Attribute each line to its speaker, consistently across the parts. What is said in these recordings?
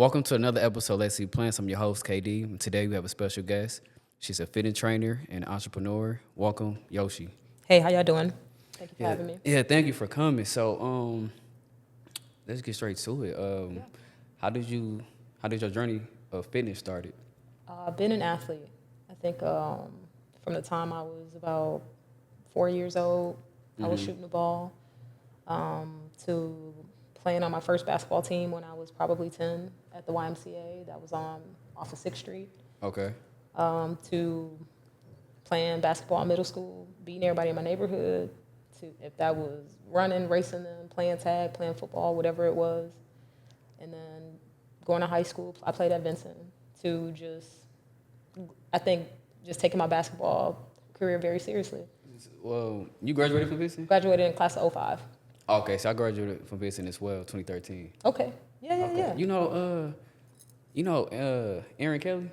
Speaker 1: Welcome to another episode of Let's See Plans. I'm your host, KD. And today we have a special guest. She's a fitness trainer and entrepreneur. Welcome, Yoshi.
Speaker 2: Hey, how y'all doing? Thank you for having me.
Speaker 1: Yeah, thank you for coming. So, let's get straight to it. How did your journey of fitness started?
Speaker 2: I've been an athlete. I think from the time I was about 4 years old, I was shooting the ball, to playing on my first basketball team when I was probably 10 at the YMCA. That was on off of 6th Street.
Speaker 1: Okay.
Speaker 2: To playing basketball in middle school, beating everybody in my neighborhood, to if that was running, racing them, playing tag, playing football, whatever it was. And then going to high school, I played at Vincent, to just taking my basketball career very seriously.
Speaker 1: Well, you graduated from Vincent?
Speaker 2: Graduated in class of '05.
Speaker 1: Okay, so I graduated from Vincent as well, 2013.
Speaker 2: Okay. Yeah.
Speaker 1: You know, Aaron Kelly?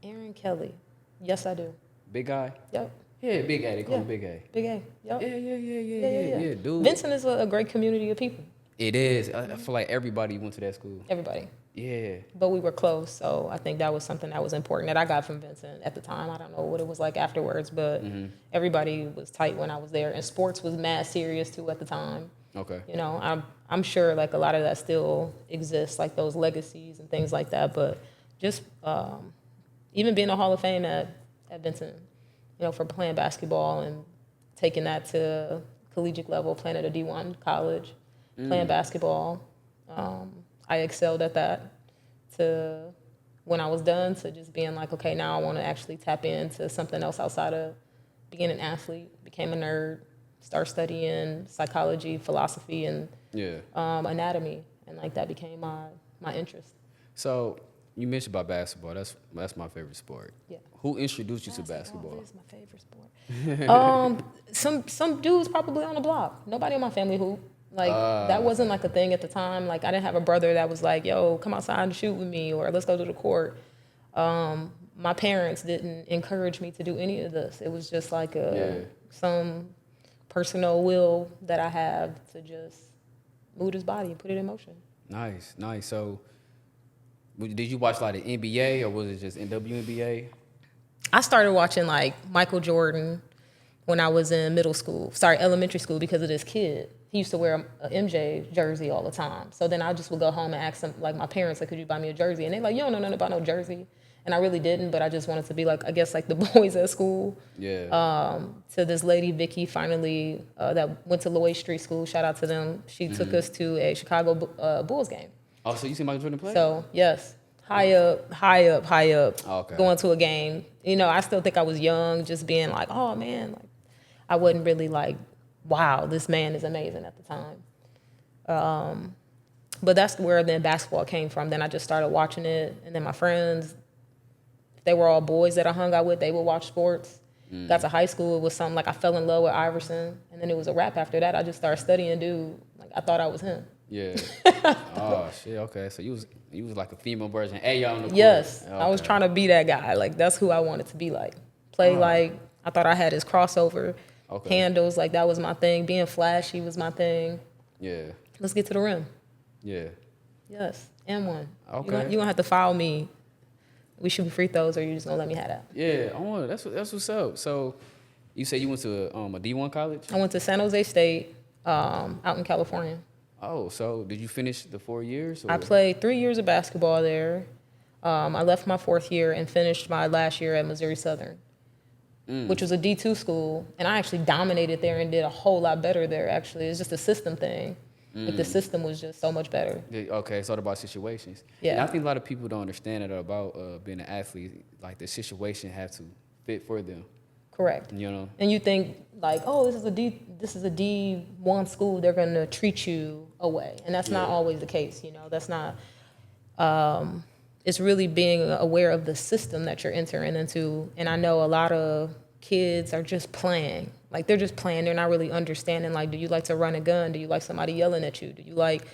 Speaker 2: Aaron Kelly. Yes, I do.
Speaker 1: Big guy?
Speaker 2: Yep.
Speaker 1: Yeah, Big A. They call him Big A.
Speaker 2: Big A. Yep.
Speaker 1: Yeah, dude.
Speaker 2: Vincent is a great community of people.
Speaker 1: It is. I feel like everybody went to that school.
Speaker 2: Everybody.
Speaker 1: Yeah.
Speaker 2: But we were close, so I think that was something that was important that I got from Vincent at the time. I don't know what it was like afterwards, but everybody was tight when I was there, and sports was mad serious too at the time.
Speaker 1: Okay.
Speaker 2: You know, I'm sure like a lot of that still exists, like those legacies and things like that. But just even being a Hall of Fame at Vincent, you know, for playing basketball and taking that to collegiate level, playing at a D1 college, playing basketball. I excelled at that, to when I was done, to just being like, okay, now I want to actually tap into something else outside of being an athlete. Became a nerd, start studying psychology, philosophy, and anatomy, and like that became my interest.
Speaker 1: So you mentioned about basketball. That's my favorite sport.
Speaker 2: Yeah.
Speaker 1: Who introduced you to basketball?
Speaker 2: It is my favorite sport. Some dudes probably on the block. Nobody in my family hoop. Like that wasn't like a thing at the time. Like I didn't have a brother that was like, "Yo, come outside and shoot with me," or "Let's go to the court." My parents didn't encourage me to do any of this. It was just like some personal will that I have to just move his body and put it in motion.
Speaker 1: Nice. So did you watch like the NBA or was it just WNBA?
Speaker 2: I started watching like Michael Jordan when I was in elementary school, because of this kid. He used to wear a MJ jersey all the time. So then I just would go home and ask them, like my parents, like, could you buy me a jersey? And they're like, you don't know nothing about no jersey. And I really didn't, but I just wanted to be like, I guess like the boys at school.
Speaker 1: Yeah.
Speaker 2: To this lady, Vicky, finally, that went to Lloyd Street School. Shout out to them. She took us to a Chicago Bulls game.
Speaker 1: Oh, so you see Michael Jordan play?
Speaker 2: So yes, high up,
Speaker 1: Okay.
Speaker 2: going to a game. You know, I still think I was young, just being like, oh man, like I wasn't really like, wow, this man is amazing at the time. But that's where then basketball came from. Then I just started watching it, and then my friends, they were all boys that I hung out with. They would watch sports. Got to high school, it was something like I fell in love with Iverson, and then it was a wrap after that. I just started studying, dude. Like I thought I was him.
Speaker 1: Yeah. Oh shit. Okay. So you was like a female version. Hey, y'all on the court.
Speaker 2: Yes,
Speaker 1: Okay.
Speaker 2: I was trying to be that guy. Like that's who I wanted to be like. Play like I thought I had his crossover. Handles, like that was my thing. Being flashy was my thing.
Speaker 1: Yeah.
Speaker 2: Let's get to the rim.
Speaker 1: Yeah.
Speaker 2: Yes, and one.
Speaker 1: Okay.
Speaker 2: You gonna have to foul me. We shoot free throws, or you just gonna let me have that.
Speaker 1: Yeah. That's what's up. So you said you went to a D1 college?
Speaker 2: I went to San Jose State, out in California.
Speaker 1: Oh, so did you finish the 4 years? Or?
Speaker 2: I played 3 years of basketball there. I left my 4th year and finished my last year at Missouri Southern, which was a D2 school, and I actually dominated there and did a whole lot better there, actually. It's just a system thing. Like the system was just so much better.
Speaker 1: Okay, it's all about situations.
Speaker 2: Yeah.
Speaker 1: And I think a lot of people don't understand it about being an athlete. Like the situation have to fit for them.
Speaker 2: Correct.
Speaker 1: You know?
Speaker 2: And you think like, oh, this is a D1 school, they're gonna treat you away. And that's not always the case, you know. That's not it's really being aware of the system that you're entering into. And I know a lot of kids are just playing. Like they're just playing. They're not really understanding. Like, do you like to run a gun? Do you like somebody yelling at you? Do you like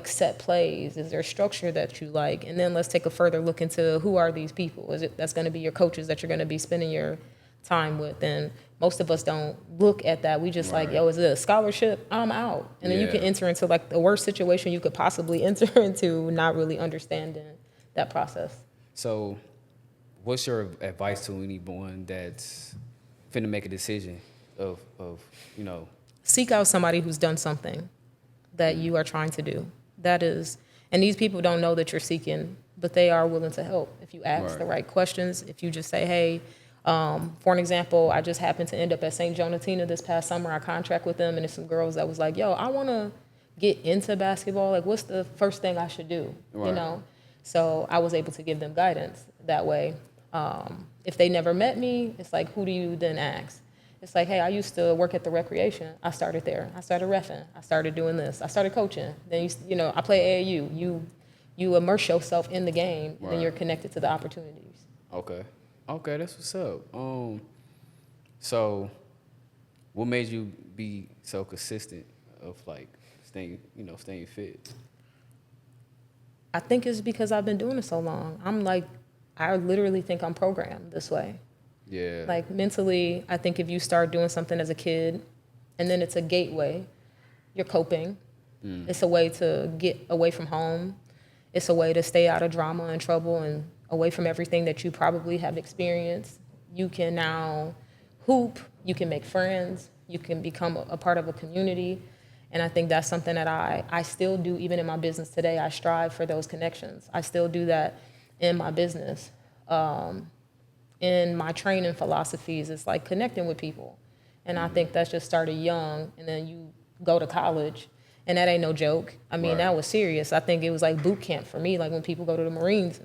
Speaker 2: set plays? Is there structure that you like? And then let's take a further look into who are these people? Is it that's going to be your coaches that you're going to be spending your time with. And most of us don't look at that. We just like,
Speaker 1: Right.
Speaker 2: yo, is it a scholarship? I'm out. And then you can
Speaker 1: Yeah.
Speaker 2: enter into like the worst situation you could possibly enter into, not really understanding that process.
Speaker 1: So, what's your advice to anyone that's finna make a decision of you know?
Speaker 2: Seek out somebody who's done something that you are trying to do. That is, and these people don't know that you're seeking, but they are willing to help if you ask the right questions. If you just say, hey, for an example, I just happened to end up at St. Jonatina this past summer. I contract with them, and there's some girls that was like, yo, I want to get into basketball. Like, what's the first thing I should do?
Speaker 1: Right.
Speaker 2: You know? So I was able to give them guidance that way. If they never met me, it's like, who do you then ask? It's like, hey, I used to work at the recreation. I started there. I started reffing. I started doing this. I started coaching. Then, you know, I play AAU. You immerse yourself in the game, and then you're connected to the opportunities.
Speaker 1: Okay. Okay, that's what's up. So what made you be so consistent of like staying fit?
Speaker 2: I think it's because I've been doing it so long. I literally think I'm programmed this way.
Speaker 1: Yeah.
Speaker 2: Like mentally, I think if you start doing something as a kid, and then it's a gateway, you're coping. It's a way to get away from home. It's a way to stay out of drama and trouble and away from everything that you probably have experienced. You can now hoop, you can make friends, you can become a part of a community. And I think that's something that I still do even in my business today. I strive for those connections. I still do that in my business. In my training philosophies, it's like connecting with people. And I think that's just started young, and then you go to college, and that ain't no joke. I mean, that was serious. I think it was like boot camp for me, like when people go to the Marines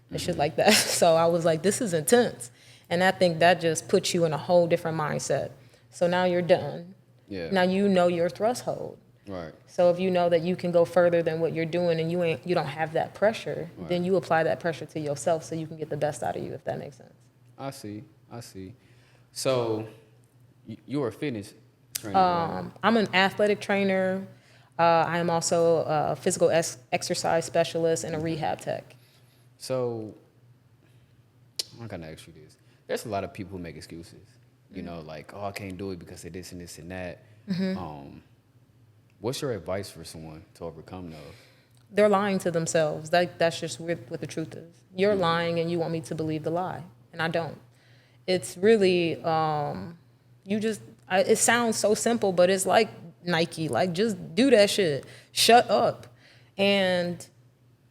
Speaker 2: and shit like that. So I was like, this is intense. And I think that just puts you in a whole different mindset. So now you're done.
Speaker 1: Yeah.
Speaker 2: Now you know your threshold.
Speaker 1: Right.
Speaker 2: So if you know that you can go further than what you're doing and you don't have that pressure, then you apply that pressure to yourself so you can get the best out of you, if that makes sense.
Speaker 1: I see. So you're a fitness trainer, right?
Speaker 2: I'm an athletic trainer. I am also a physical exercise specialist and a rehab tech.
Speaker 1: So I'm gonna ask you this. There's a lot of people who make excuses. You know, like, oh, I can't do it because of this and this and that. What's your advice for someone to overcome those?
Speaker 2: They're lying to themselves. That's just what the truth is. You're lying and you want me to believe the lie, and I don't. It's really, it sounds so simple, but it's like Nike, like just do that shit. Shut up. And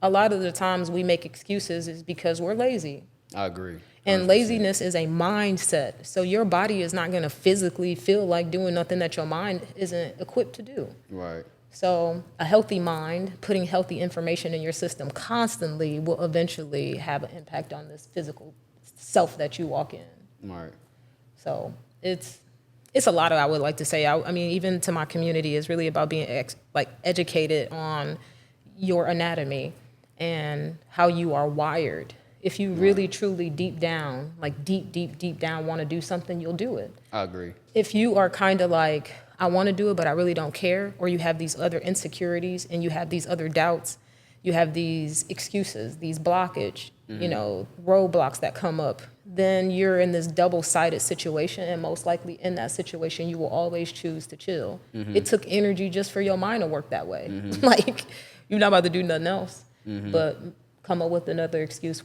Speaker 2: a lot of the times we make excuses is because we're lazy.
Speaker 1: I agree.
Speaker 2: And
Speaker 1: 100%.
Speaker 2: laziness is a mindset. So your body is not going to physically feel like doing nothing that your mind isn't equipped to do.
Speaker 1: Right.
Speaker 2: So a healthy mind, putting healthy information in your system constantly will eventually have an impact on this physical self that you walk in.
Speaker 1: Right.
Speaker 2: So it's a lot of, I would like to say. I mean, even to my community, it's really about being educated on your anatomy and how you are wired. If you really, truly deep down, like deep down want to do something, you'll do it.
Speaker 1: I agree.
Speaker 2: If you are kind of like, I want to do it, but I really don't care, or you have these other insecurities and you have these other doubts, you have these excuses, these blockage, roadblocks that come up, then you're in this double-sided situation, and most likely in that situation, you will always choose to chill. It took energy just for your mind to work that way. Like, you're not about to do nothing else, but come up with another excuse.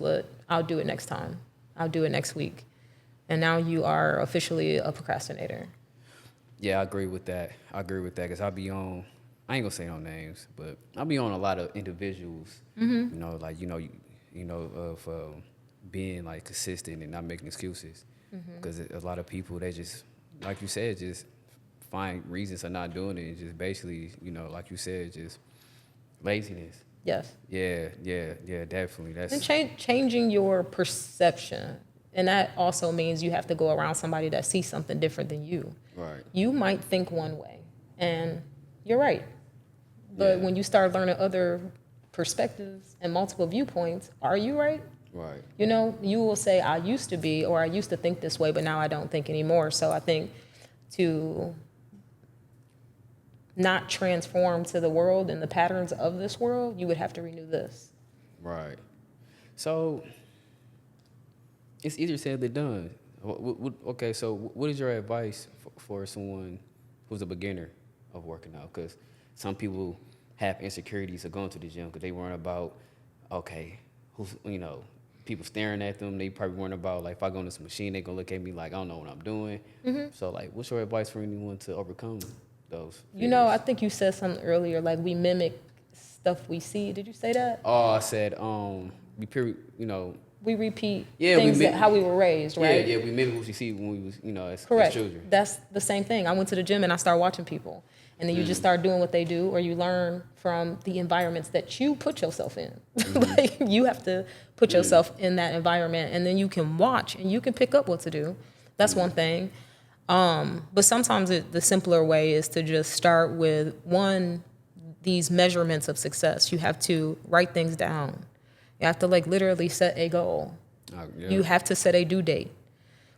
Speaker 2: I'll do it next time. I'll do it next week. And now you are officially a procrastinator.
Speaker 1: Yeah, I agree with that. Because I'll be on, I ain't gonna say no names, but I'll be on a lot of individuals, of being like consistent and not making excuses. Because a lot of people, they just, like you said, just find reasons for not doing it. And just basically, like you said, just laziness.
Speaker 2: Yes.
Speaker 1: Yeah, definitely. That's
Speaker 2: And changing your perception. And that also means you have to go around somebody that sees something different than you.
Speaker 1: right.
Speaker 2: You might think one way, and you're right. But when you start learning other perspectives and multiple viewpoints, are you right?
Speaker 1: Right.
Speaker 2: You will say, I used to be, or I used to think this way, but now I don't think anymore. So I think to not transform to the world and the patterns of this world, you would have to renew this.
Speaker 1: Right. So it's easier said than done. Okay, so what is your advice for someone who's a beginner of working out? Because some people have insecurities of going to the gym because they worry about, okay, who's, people staring at them. They probably worrying about, like, if I go on this machine, they going to look at me like I don't know what I'm doing. So, like, what's your advice for anyone to overcome those fears?
Speaker 2: I think you said something earlier, like we mimic stuff we see. Did you say that?
Speaker 1: Oh, I said,
Speaker 2: We repeat
Speaker 1: yeah,
Speaker 2: things that how we were raised, right?
Speaker 1: Yeah, we mimic what you see when we was, as
Speaker 2: Correct.
Speaker 1: children.
Speaker 2: That's the same thing. I went to the gym and I started watching people. And then you just start doing what they do, or you learn from the environments that you put yourself in. Like, you have to put yourself in that environment, and then you can watch and you can pick up what to do. That's one thing. But sometimes the simpler way is to just start with these measurements of success. You have to write things down. You have to literally set a goal.
Speaker 1: Yeah.
Speaker 2: You have to set a due date.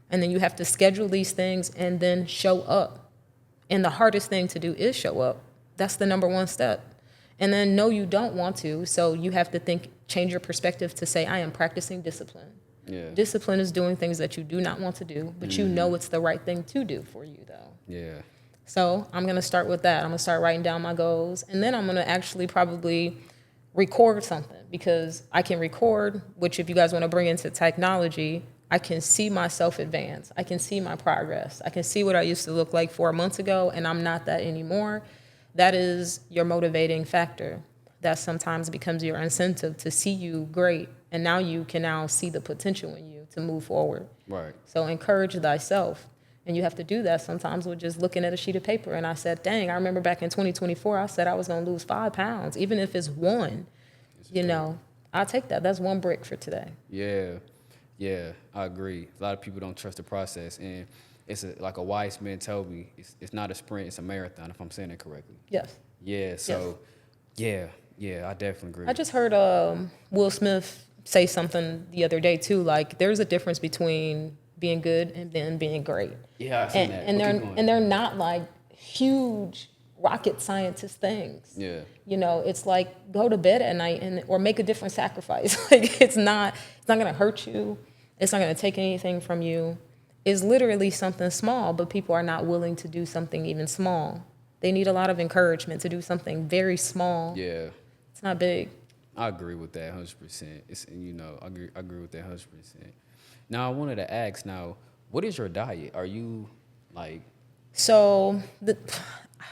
Speaker 2: And then you have to schedule these things and then show up. And the hardest thing to do is show up. That's the number one step. And then no, you don't want to. So you have to change your perspective to say, I am practicing discipline.
Speaker 1: Yeah.
Speaker 2: Discipline is doing things that you do not want to do, but you know it's the right thing to do for you, though.
Speaker 1: Yeah.
Speaker 2: So I'm going to start with that. I'm going to start writing down my goals. And then I'm going to actually probably record something, because I can record, which if you guys want to bring into technology, I can see myself advance. I can see my progress. I can see what I used to look like 4 months ago, and I'm not that anymore. That is your motivating factor. That sometimes becomes your incentive to see you great, and now you can see the potential in you to move forward.
Speaker 1: Right.
Speaker 2: So encourage thyself. And you have to do that sometimes with just looking at a sheet of paper. And I said, dang, I remember back in 2024, I said I was going to lose 5 pounds, even if it's one. I'll take that. That's 1 brick for today.
Speaker 1: Yeah, I agree. A lot of people don't trust the process. And it's like a wise man told me, it's not a sprint, it's a marathon, if I'm saying it correctly.
Speaker 2: Yes.
Speaker 1: Yeah, so, yeah, I definitely agree.
Speaker 2: I just heard Will Smith say something the other day, too. Like, there's a difference between being good and then being great.
Speaker 1: Yeah, I've seen that.
Speaker 2: And they're not like huge rocket scientist things.
Speaker 1: Yeah.
Speaker 2: It's like go to bed at night or make a different sacrifice. Like it's not going to hurt you. It's not going to take anything from you. It's literally something small, but people are not willing to do something even small. They need a lot of encouragement to do something very small.
Speaker 1: Yeah.
Speaker 2: It's not big.
Speaker 1: I agree with that 100%. I agree with that 100%. Now, I wanted to ask what is your diet? Are you like...
Speaker 2: So I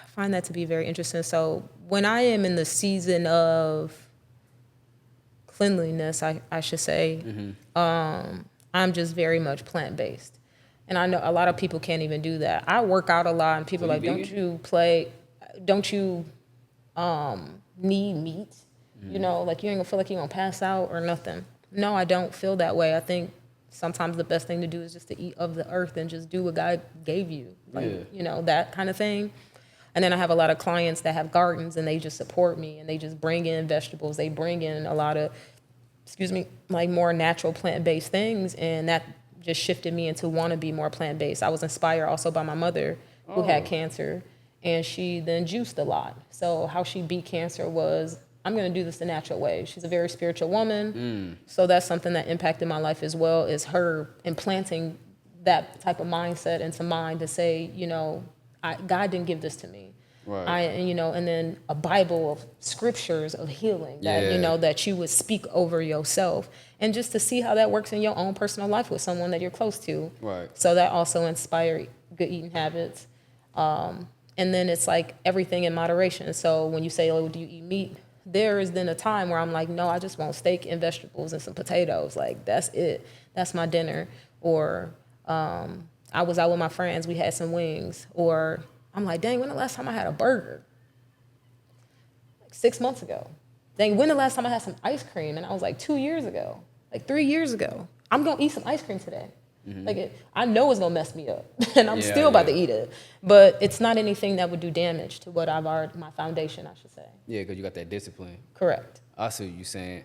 Speaker 2: find that to be very interesting. So when I am in the season of cleanliness, I should say, I'm just very much plant-based. And I know a lot of people can't even do that. I work out a lot, and people are like, don't you need meat? Like you ain't gonna feel like you're gonna pass out or nothing. No, I don't feel that way. I think sometimes the best thing to do is just to eat of the earth and just do what God gave you. That kind of thing. And then I have a lot of clients that have gardens, and they just support me, and they just bring in vegetables. They bring in a lot of, like more natural plant-based things. And that just shifted me into want to be more plant-based. I was inspired also by my mother who had cancer, and she then juiced a lot. So how she beat cancer was, I'm going to do this the natural way. She's a very spiritual woman. So that's something that impacted my life as well, is her implanting that type of mindset into mine to say, God didn't give this to me.
Speaker 1: Right.
Speaker 2: And then a Bible of scriptures of healing that, that you would speak over yourself, and just to see how that works in your own personal life with someone that you're close to.
Speaker 1: Right.
Speaker 2: So that also inspired good eating habits. And then it's like everything in moderation. So when you say, do you eat meat? There is then a time where I'm like, no, I just want steak and vegetables and some potatoes. Like, that's it. That's my dinner. Or I was out with my friends. We had some wings. Or I'm like, dang, when the last time I had a burger? Like 6 months ago. Dang, when the last time I had some ice cream? And I was like 2 years ago, like 3 years ago. I'm going to eat some ice cream today. Like I know it's gonna mess me up, and I'm still about to eat it. But it's not anything that would do damage to what I've already, my foundation, I should say.
Speaker 1: Yeah, because you got that discipline.
Speaker 2: Correct.
Speaker 1: I see what you're saying.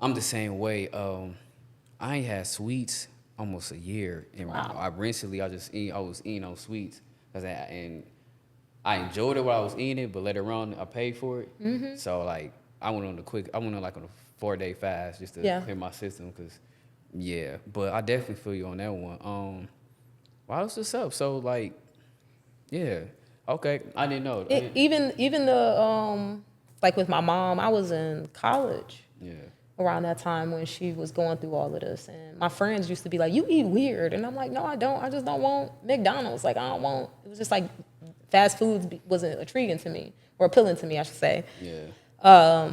Speaker 1: I'm the same way. I ain't had sweets almost a year, and I was eating on sweets, and I enjoyed it while I was eating it, but later on I paid for it. So like I went on like on a 4-day fast just to clear my system, because Yeah, but I definitely feel you on that one. Why else what's up? So like, yeah, okay, I didn't know.
Speaker 2: Even the like with my mom, I was in college
Speaker 1: Yeah,
Speaker 2: around that time when she was going through all of this, and my friends used to be like, "You eat weird," and I'm like, "No, I don't. I just don't want McDonald's. Like I don't want." It was just like fast foods wasn't intriguing to me or appealing to me, I should say.
Speaker 1: yeah,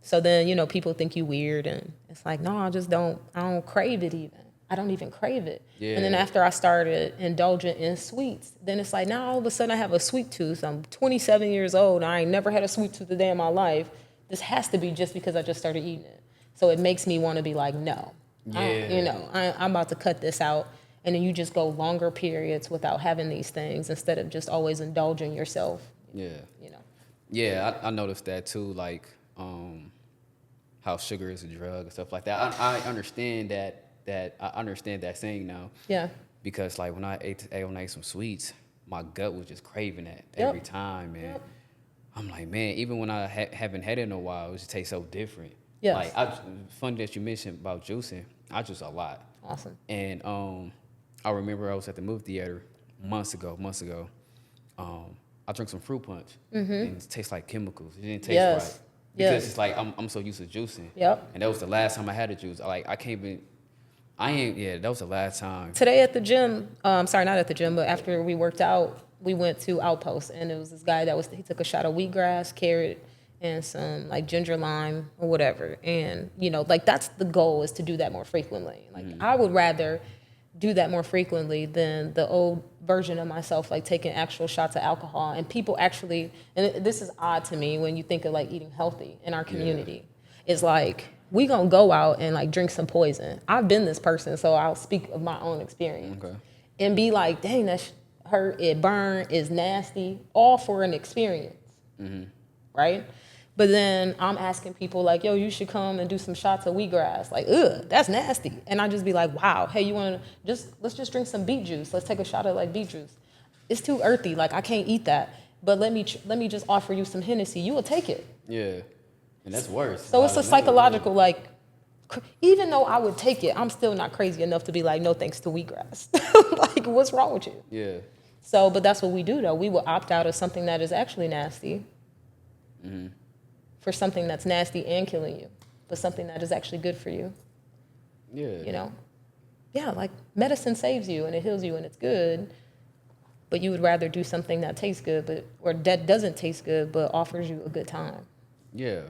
Speaker 2: So then, people think you weird, and it's like, no, I don't crave it even. I don't even crave it. And then
Speaker 1: yeah,
Speaker 2: after I started indulging in sweets, then it's like now all of a sudden I have a sweet tooth. I'm 27 years old, and I ain't never had a sweet tooth a day in my life. This has to be just because I just started eating it. So it makes me want to be like, no,
Speaker 1: yeah,
Speaker 2: I'm about to cut this out. And then you just go longer periods without having these things instead of just always indulging yourself,
Speaker 1: yeah,
Speaker 2: you know.
Speaker 1: yeah. I noticed that too. Like, how sugar is a drug and stuff like that. I understand that I understand that saying now.
Speaker 2: Yeah.
Speaker 1: Because like when I ate some sweets, my gut was just craving that
Speaker 2: Yep.
Speaker 1: every time, and
Speaker 2: Yep.
Speaker 1: I'm like, man, even when I haven't had it in a while, it just tastes so different.
Speaker 2: Yes.
Speaker 1: Like, funny that you mentioned about juicing. I juice a lot,
Speaker 2: Awesome.
Speaker 1: and I remember I was at the movie theater months ago. I drank some fruit punch, and it tastes like chemicals. It didn't taste
Speaker 2: Yes.
Speaker 1: right because
Speaker 2: Yes.
Speaker 1: it's like I'm so used to juicing.
Speaker 2: Yep.
Speaker 1: And that was the last time I had a juice. Like I can't even. I ain't. Yeah, that was the last time.
Speaker 2: Today at the gym, sorry, not at the gym, but after we worked out, we went to Outpost, and it was this guy he took a shot of wheatgrass, carrot, and some like ginger lime or whatever. And like that's the goal, is to do that more frequently. Like I would rather do that more frequently than the old version of myself, like taking actual shots of alcohol. And people actually, and this is odd to me when you think of like eating healthy in our community, is like we gonna go out and like drink some poison. I've been this person, so I'll speak of my own experience.
Speaker 1: Okay.
Speaker 2: And be like, dang, that hurt, it burned, it's nasty, all for an experience, right? But then I'm asking people like, yo, you should come and do some shots of wheatgrass. Like, ugh, that's nasty. And I just be like, wow, hey, let's just drink some beet juice. Let's take a shot of like beet juice. It's too earthy, like I can't eat that. But let me just offer you some Hennessy. You will take it.
Speaker 1: Yeah, and that's worse.
Speaker 2: So it's a psychological, like, even though I would take it, I'm still not crazy enough to be like, no thanks to wheatgrass. Like, what's wrong with you?
Speaker 1: Yeah.
Speaker 2: So, but that's what we do, though. We will opt out of something that is actually nasty for something that's nasty and killing you, but something that is actually good for you.
Speaker 1: Yeah.
Speaker 2: Yeah, like medicine saves you and it heals you and it's good, but you would rather do something that tastes good, or that doesn't taste good, but offers you a good time.
Speaker 1: Yeah,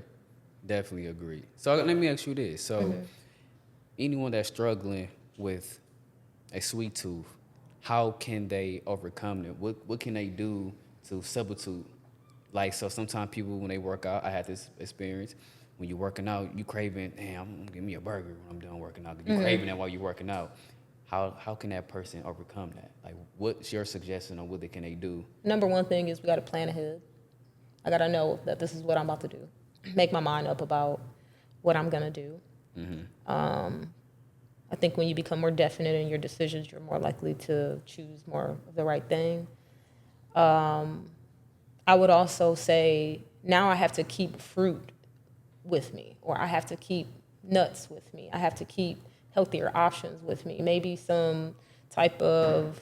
Speaker 1: definitely agree. So let me ask you this. So anyone that's struggling with a sweet tooth, how can they overcome it? What can they do to substitute? Like, so sometimes people, when they work out, I had this experience, when you're working out, you craving, damn, I'm gonna give me a burger when I'm done working out. You craving that while you're working out. How can that person overcome that? Like, what's your suggestion on what can they do?
Speaker 2: Number one thing is we got to plan ahead. I got to know that this is what I'm about to do. Make my mind up about what I'm going to do. I think when you become more definite in your decisions, you're more likely to choose more of the right thing. I would also say now I have to keep fruit with me, or I have to keep nuts with me. I have to keep healthier options with me. Maybe some type of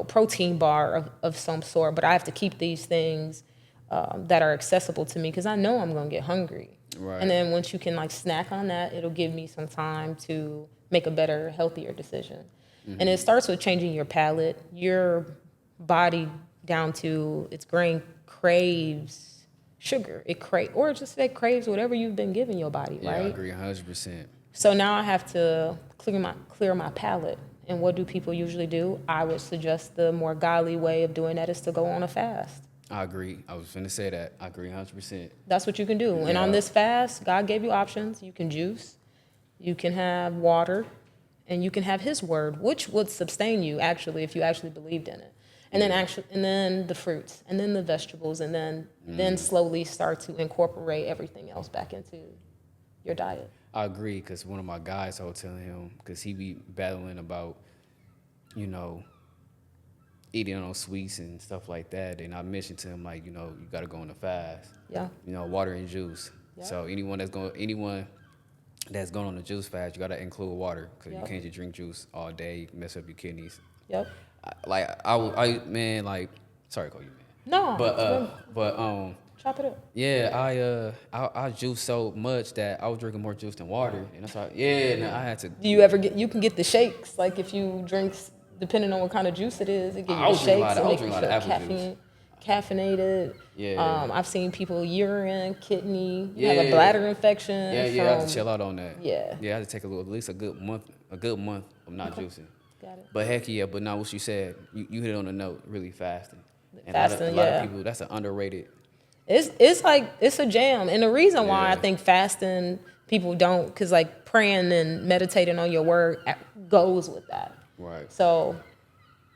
Speaker 2: protein bar of some sort, but I have to keep these things that are accessible to me because I know I'm going to get hungry.
Speaker 1: Right.
Speaker 2: And then once you can like snack on that, it'll give me some time to make a better, healthier decision. And it starts with changing your palate. Your body down to its grain craves sugar. It craves whatever you've been giving your body,
Speaker 1: Yeah,
Speaker 2: right?
Speaker 1: I agree 100%.
Speaker 2: So now I have to clear my palate. And what do people usually do? I would suggest the more godly way of doing that is to go on a fast.
Speaker 1: I agree. I was finna say that. I agree 100%.
Speaker 2: That's what you can do. And
Speaker 1: Yeah.
Speaker 2: on this fast, God gave you options. You can juice, you can have water, and you can have His word, which would sustain you actually if you actually believed in it. And then the fruits, and then the vegetables, and then slowly start to incorporate everything else back into your diet.
Speaker 1: I agree, because one of my guys, I was telling him, because he be battling about, eating on sweets and stuff like that. And I mentioned to him, like, you got to go on a fast.
Speaker 2: Yeah.
Speaker 1: Water and juice.
Speaker 2: Yeah.
Speaker 1: So anyone that's going on the juice fast, you gotta include water because you
Speaker 2: Yep.
Speaker 1: can't just drink juice all day, mess up your kidneys.
Speaker 2: Yep.
Speaker 1: Man, like, sorry, to call you man.
Speaker 2: No.
Speaker 1: But
Speaker 2: Chop it up.
Speaker 1: yeah, I juice so much that I was drinking more juice than water, and that's why. Yeah, and I had to.
Speaker 2: Do you ever get? You can get the shakes. Like if you drink, depending on what kind of juice it is, it give you
Speaker 1: I
Speaker 2: the
Speaker 1: was drinking a lot
Speaker 2: shakes
Speaker 1: of,
Speaker 2: and
Speaker 1: I was
Speaker 2: make you
Speaker 1: drinking a lot
Speaker 2: feel
Speaker 1: of apple juice.
Speaker 2: caffeinated.
Speaker 1: Yeah.
Speaker 2: I've seen people urine, kidney,
Speaker 1: Yeah.
Speaker 2: have a bladder infection.
Speaker 1: Yeah, I have to chill out on that.
Speaker 2: Yeah.
Speaker 1: Yeah, I had to take at least a good month of not juicing.
Speaker 2: Got it.
Speaker 1: But heck yeah, but now what you said, you hit it on the note, really fasting. And
Speaker 2: Fasting,
Speaker 1: a lot
Speaker 2: yeah.
Speaker 1: of people, that's an underrated.
Speaker 2: It's like it's a jam, and the reason why I
Speaker 1: Yeah.
Speaker 2: think fasting people don't, because like praying and meditating on your word goes with that.
Speaker 1: Right.
Speaker 2: So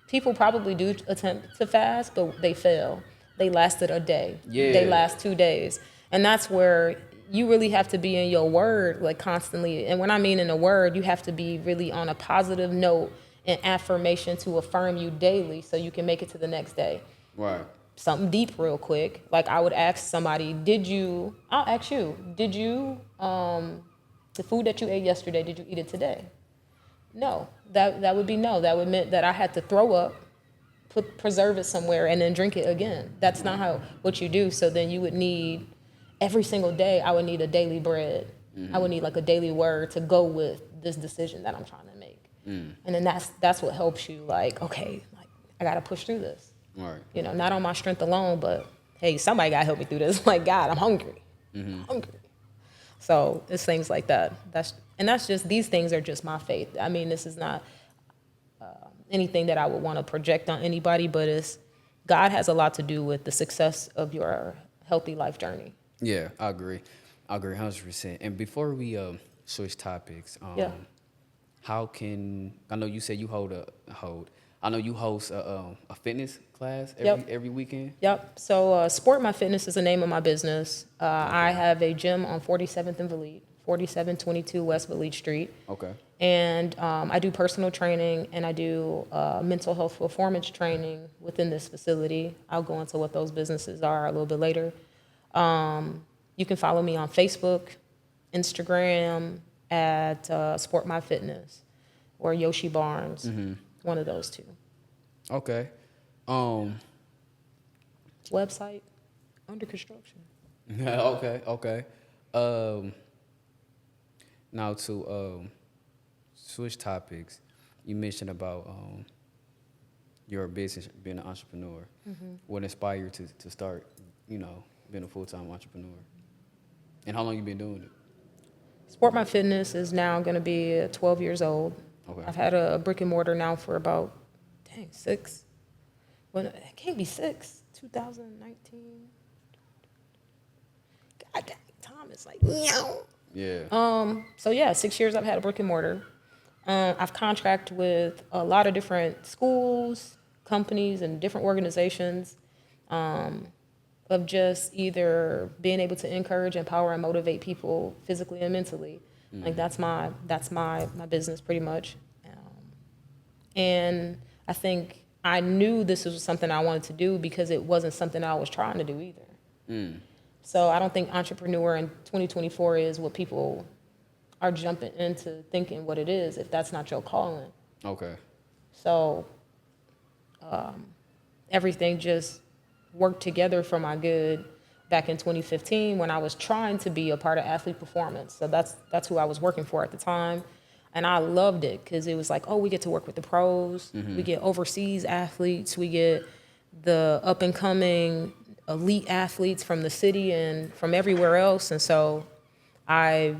Speaker 2: people probably do attempt to fast, but they fail. They lasted a day.
Speaker 1: Yeah.
Speaker 2: They last 2 days, and that's where you really have to be in your word like constantly. And when I mean in the word, you have to be really on a positive note and affirmation to affirm you daily, so you can make it to the next day.
Speaker 1: Right.
Speaker 2: Something deep real quick. Like I would ask somebody, I'll ask you, the food that you ate yesterday, did you eat it today? No. That would be no. That would mean that I had to throw up, preserve it somewhere, and then drink it again. That's not what you do. So then you would need, every single day, I would need a daily bread. I would need like a daily word to go with this decision that I'm trying to make. And then that's what helps you, like, okay, like I gotta push through this.
Speaker 1: Right.
Speaker 2: You know, not on my strength alone, but hey, somebody gotta help me through this. Like, God, I'm hungry. I'm hungry. So it's things like that. That's just, these things are just my faith. I mean, this is not anything that I would want to project on anybody, but God has a lot to do with the success of your healthy life journey.
Speaker 1: Yeah, I agree 100%. And before we switch topics,
Speaker 2: Yeah.
Speaker 1: how can, I know you said you I know you host a fitness class every weekend.
Speaker 2: Yep. So Sport My Fitness is the name of my business. I have a gym on 47th and Valete, 4722 West Valete Street.
Speaker 1: Okay.
Speaker 2: And I do personal training, and I do mental health performance training within this facility. I'll go into what those businesses are a little bit later. You can follow me on Facebook, Instagram at Sport My Fitness, or Yoshi Barnes, one of those two.
Speaker 1: Okay.
Speaker 2: Website under construction.
Speaker 1: Okay. Now to switch topics, you mentioned about your business, being an entrepreneur. What inspired you to start, being a full-time entrepreneur? And how long you been doing it?
Speaker 2: Sport My Fitness is now going to be 12 years old.
Speaker 1: Okay.
Speaker 2: I've had a brick and mortar now for about, 6. Well, it can't be 6. 2019. God dang, time is like,
Speaker 1: Yeah.
Speaker 2: So yeah, 6 years I've had a brick and mortar. I've contracted with a lot of different schools, companies, and different organizations of just either being able to encourage, empower, and motivate people physically and mentally. Like that's my business pretty much. And I think I knew this was something I wanted to do because it wasn't something I was trying to do either. So I don't think entrepreneur in 2024 is what people are jumping into thinking what it is if that's not your calling.
Speaker 1: Okay.
Speaker 2: So everything just worked together for my good back in 2015 when I was trying to be a part of Athlete Performance. So that's who I was working for at the time. And I loved it because it was like, oh, we get to work with the pros. We get overseas athletes. We get the up-and-coming elite athletes from the city and from everywhere else. And so I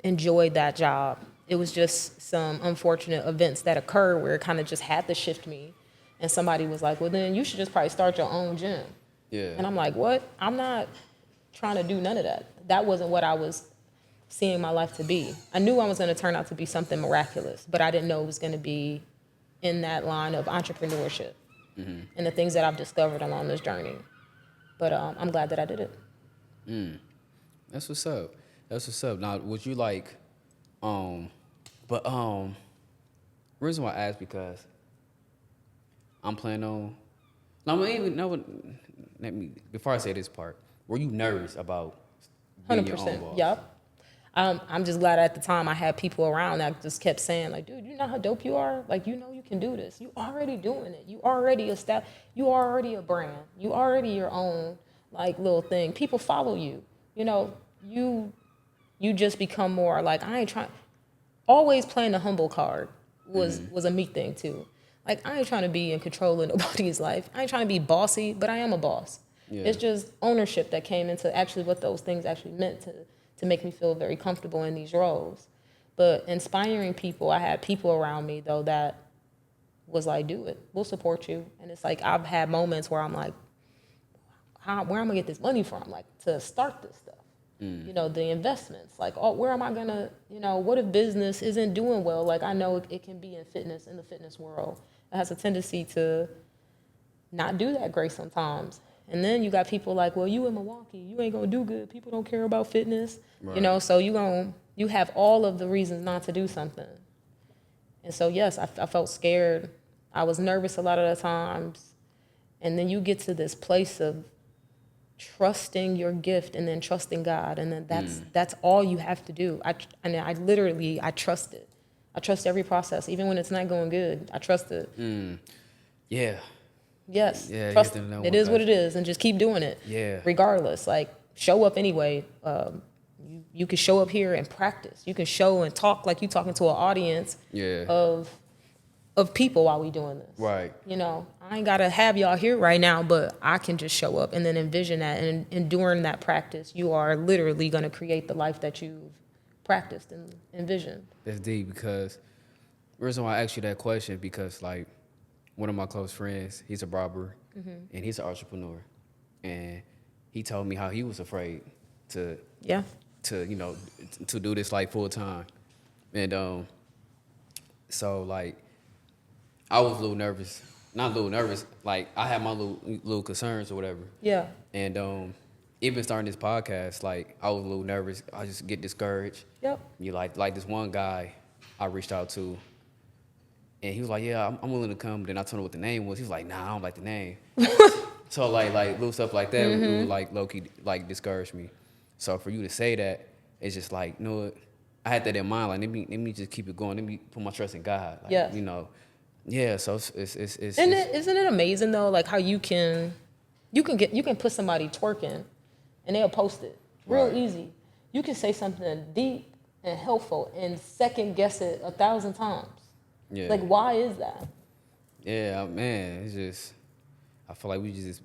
Speaker 2: enjoyed that job. It was just some unfortunate events that occurred where it kind of just had to shift me. And somebody was like, well, then you should just probably start your own gym.
Speaker 1: Yeah.
Speaker 2: And I'm like, what? I'm not trying to do none of that. That wasn't what I was seeing my life to be. I knew I was going to turn out to be something miraculous, but I didn't know it was going to be in that line of entrepreneurship and the things that I've discovered along this journey. But I'm glad that I did it.
Speaker 1: That's what's up. Now, would you like, reason why I asked because I'm planning on. Let me before I say this part. Were you nervous about being your own
Speaker 2: 100%.
Speaker 1: boss?
Speaker 2: Yup. I'm just glad at the time I had people around that just kept saying, like, dude, you know how dope you are? Like, you know you can do this. You already doing it. You already you already a brand. You already your own, like, little thing. People follow you. You know, you just become more like, I ain't trying. Always playing the humble card was a me thing too. Like, I ain't trying to be in control of nobody's life. I ain't trying to be bossy, but I am a boss.
Speaker 1: Yeah.
Speaker 2: It's just ownership that came into actually what those things actually meant to make me feel very comfortable in these roles. But inspiring people, I had people around me though that was like, do it. We'll support you. And it's like, I've had moments where I'm like, where am I gonna get this money from? Like, to start this stuff. You know, the investments, like, oh, where am I gonna, you know, what if business isn't doing well? Like, I know it can be in the fitness world. It has a tendency to not do that great sometimes. And then you got people like, well, you in Milwaukee, you ain't gonna do good. People don't care about fitness,
Speaker 1: Right.
Speaker 2: you know, so you have all of the reasons not to do something. And so, yes, I felt scared. I was nervous a lot of the times. And then you get to this place of trusting your gift and then trusting God, and then that's all you have to do. I trust it. I trust every process, even when it's not going good. I trust it.
Speaker 1: Yeah.
Speaker 2: Yes,
Speaker 1: Yeah, you
Speaker 2: trust
Speaker 1: have to know
Speaker 2: it is what it is, and just keep doing it.
Speaker 1: Yeah.
Speaker 2: Regardless, like, show up anyway. You can show up here and practice. You can show and talk like you talking to an audience
Speaker 1: Yeah.
Speaker 2: of people while we doing this.
Speaker 1: Right.
Speaker 2: You know, I ain't gotta have y'all here right now, but I can just show up and then envision that. And during that practice, you are literally gonna create the life that you've practiced and envisioned.
Speaker 1: That's deep, because the reason why I asked you that question, because like one of my close friends, he's a barber and he's an entrepreneur, and he told me how he was afraid to you know, to do this like full time. And so like I was a little nervous. Not a little nervous, like I had my little concerns or whatever.
Speaker 2: Yeah.
Speaker 1: And even starting this podcast, like I was a little nervous. I just get discouraged.
Speaker 2: Yep.
Speaker 1: You like this one guy I reached out to, and he was like, yeah, I'm willing to come. Then I told him what the name was. He was like, nah, I don't like the name. So like little stuff like that would like low-key like discourage me. So for you to say that, it's just like, you know what? I had that in mind. Like, let me just keep it going. Let me put my trust in God. Like,
Speaker 2: Yes.
Speaker 1: you know, yeah. So it's
Speaker 2: Isn't it amazing though, like how you can put somebody twerking and they'll post it real
Speaker 1: Right.
Speaker 2: easy. You can say something deep and helpful and second guess it 1,000 times.
Speaker 1: yeah.
Speaker 2: Like, why is that?
Speaker 1: Yeah, man. It's just, I feel like we just.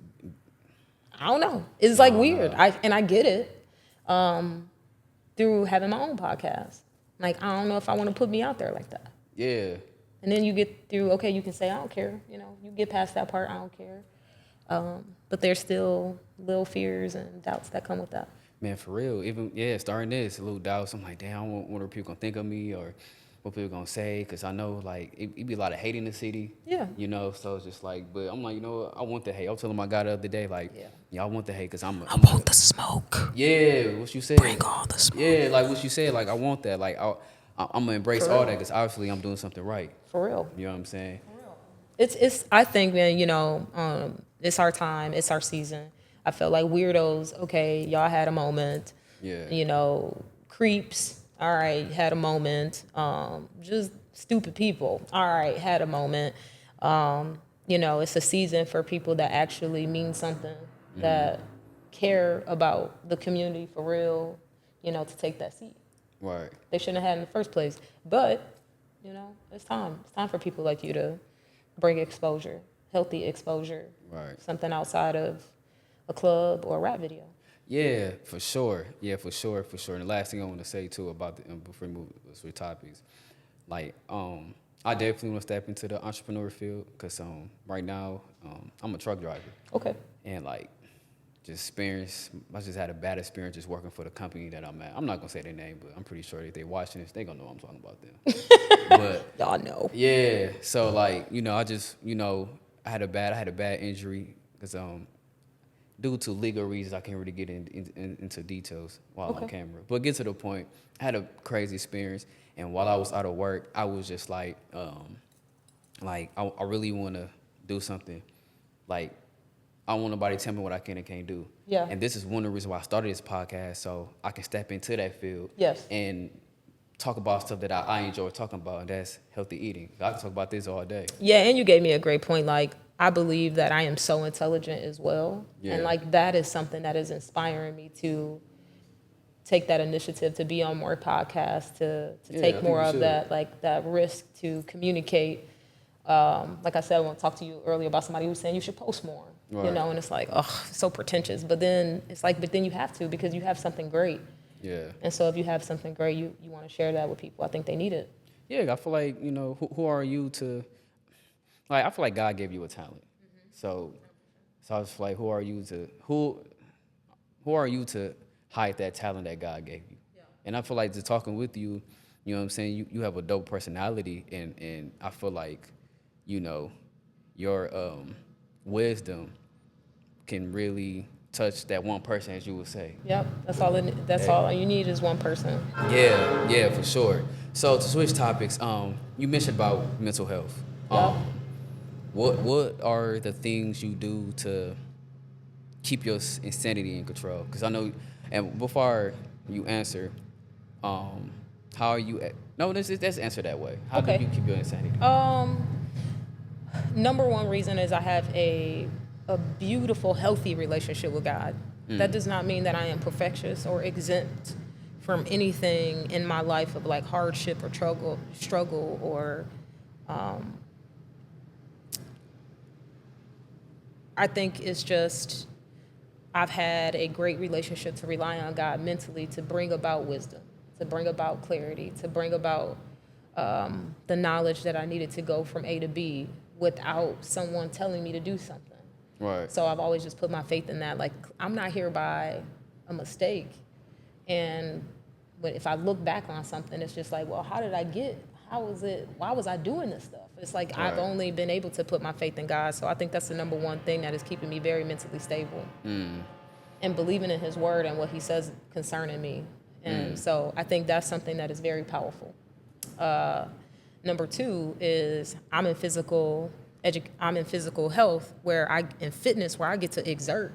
Speaker 2: I don't know. It's like weird. I get it through having my own podcast. Like, I don't know if I want to put me out there like that.
Speaker 1: Yeah.
Speaker 2: And then you get through, okay, you can say, I don't care. You know, you get past that part, I don't care. But there's still little fears and doubts that come with that.
Speaker 1: Man, for real. Even, starting this, a little doubts. I'm like, damn, I don't wonder what people going to think of me or what people going to say. Because I know, like, it be a lot of hate in the city.
Speaker 2: Yeah.
Speaker 1: You know, so it's just like, but I'm like, you know what? I want the hate. I was telling my guy the other day, like, yeah I want the hate because I
Speaker 2: want the smoke.
Speaker 1: Yeah, what you said.
Speaker 2: Bring all the smoke.
Speaker 1: Yeah, like what you said. Like, I want that. Like, I'm going to embrace
Speaker 2: For
Speaker 1: all
Speaker 2: real.
Speaker 1: that because obviously I'm doing something right.
Speaker 2: For real.
Speaker 1: You know what I'm saying?
Speaker 2: It's. I think, man, you know, it's our time. It's our season. I felt like weirdos. Okay, y'all had a moment.
Speaker 1: Yeah.
Speaker 2: You know, creeps. All right, had a moment. Just stupid people. All right, had a moment. You know, it's a season for people that actually mean something, that care about the community for real. You know, to take that seat.
Speaker 1: Right.
Speaker 2: They shouldn't have had in the first place. But, you know, it's time. It's time for people like you to bring exposure, healthy exposure.
Speaker 1: Right.
Speaker 2: Something outside of a club or a rap video.
Speaker 1: Yeah, for sure. Yeah, for sure. And the last thing I want to say too about before we move to topics, like I definitely want to step into the entrepreneur field because right now I'm a truck driver.
Speaker 2: Okay.
Speaker 1: And like I just had a bad experience just working for the company that I'm at. I'm not gonna say their name, but I'm pretty sure if they watching this, they gonna know I'm talking about them. But
Speaker 2: y'all know.
Speaker 1: Yeah. So like, you know, I just, you know, I had a bad injury because due to legal reasons, I can't really get into details while on camera. But get to the point, I had a crazy experience, and while I was out of work, I was just like I really want to do something. Like, I don't want nobody to tell me what I can and can't do.
Speaker 2: Yeah.
Speaker 1: And this is one of the reasons why I started this podcast, so I can step into that field.
Speaker 2: Yes.
Speaker 1: And talk about stuff that I enjoy talking about, and that's healthy eating. I can talk about this all day.
Speaker 2: Yeah, and you gave me a great point. Like, I believe that I am so intelligent as well.
Speaker 1: Yeah.
Speaker 2: And, like, that is something that is inspiring me to take that initiative to be on more podcasts, to take more of that, like, that risk to communicate. Like I said, I want to talk to you earlier about somebody who was saying you should post more,
Speaker 1: right.
Speaker 2: you know, and it's like, oh, so pretentious. But then it's like, but then you have to, because you have something great.
Speaker 1: Yeah.
Speaker 2: And so if you have something great, you want to share that with people. I think they need it.
Speaker 1: Yeah, I feel like, you know, who are you to, like, I feel like God gave you a talent. So I was like, who are you to hide that talent that God gave you? Yeah. And I feel like just talking with you, you know what I'm saying, you have a dope personality, and I feel like, you know, your wisdom can really touch that one person, as you would say.
Speaker 2: Yep, that's all you need is one person.
Speaker 1: Yeah, for sure. So to switch topics, you mentioned about mental health.
Speaker 2: Yep.
Speaker 1: What are the things you do to keep your insanity in control? Because I know, and before you answer, how are you? Let's answer that way. How do you keep your insanity?
Speaker 2: Number one reason is I have a beautiful, healthy relationship with God. That does not mean that I am perfectious or exempt from anything in my life of like hardship or struggle or I think it's just I've had a great relationship to rely on God mentally to bring about wisdom, to bring about clarity, to bring about the knowledge that I needed to go from A to B without someone telling me to do something.
Speaker 1: Right.
Speaker 2: So I've always just put my faith in that. Like, I'm not here by a mistake. And if I look back on something, it's just like, well, why was I doing this stuff? It's like, right. I've only been able to put my faith in God. So I think that's the number one thing that is keeping me very mentally stable. And believing in his word and what he says concerning me. And so I think that's something that is very powerful. Number two is I'm in physical health in fitness where I get to exert.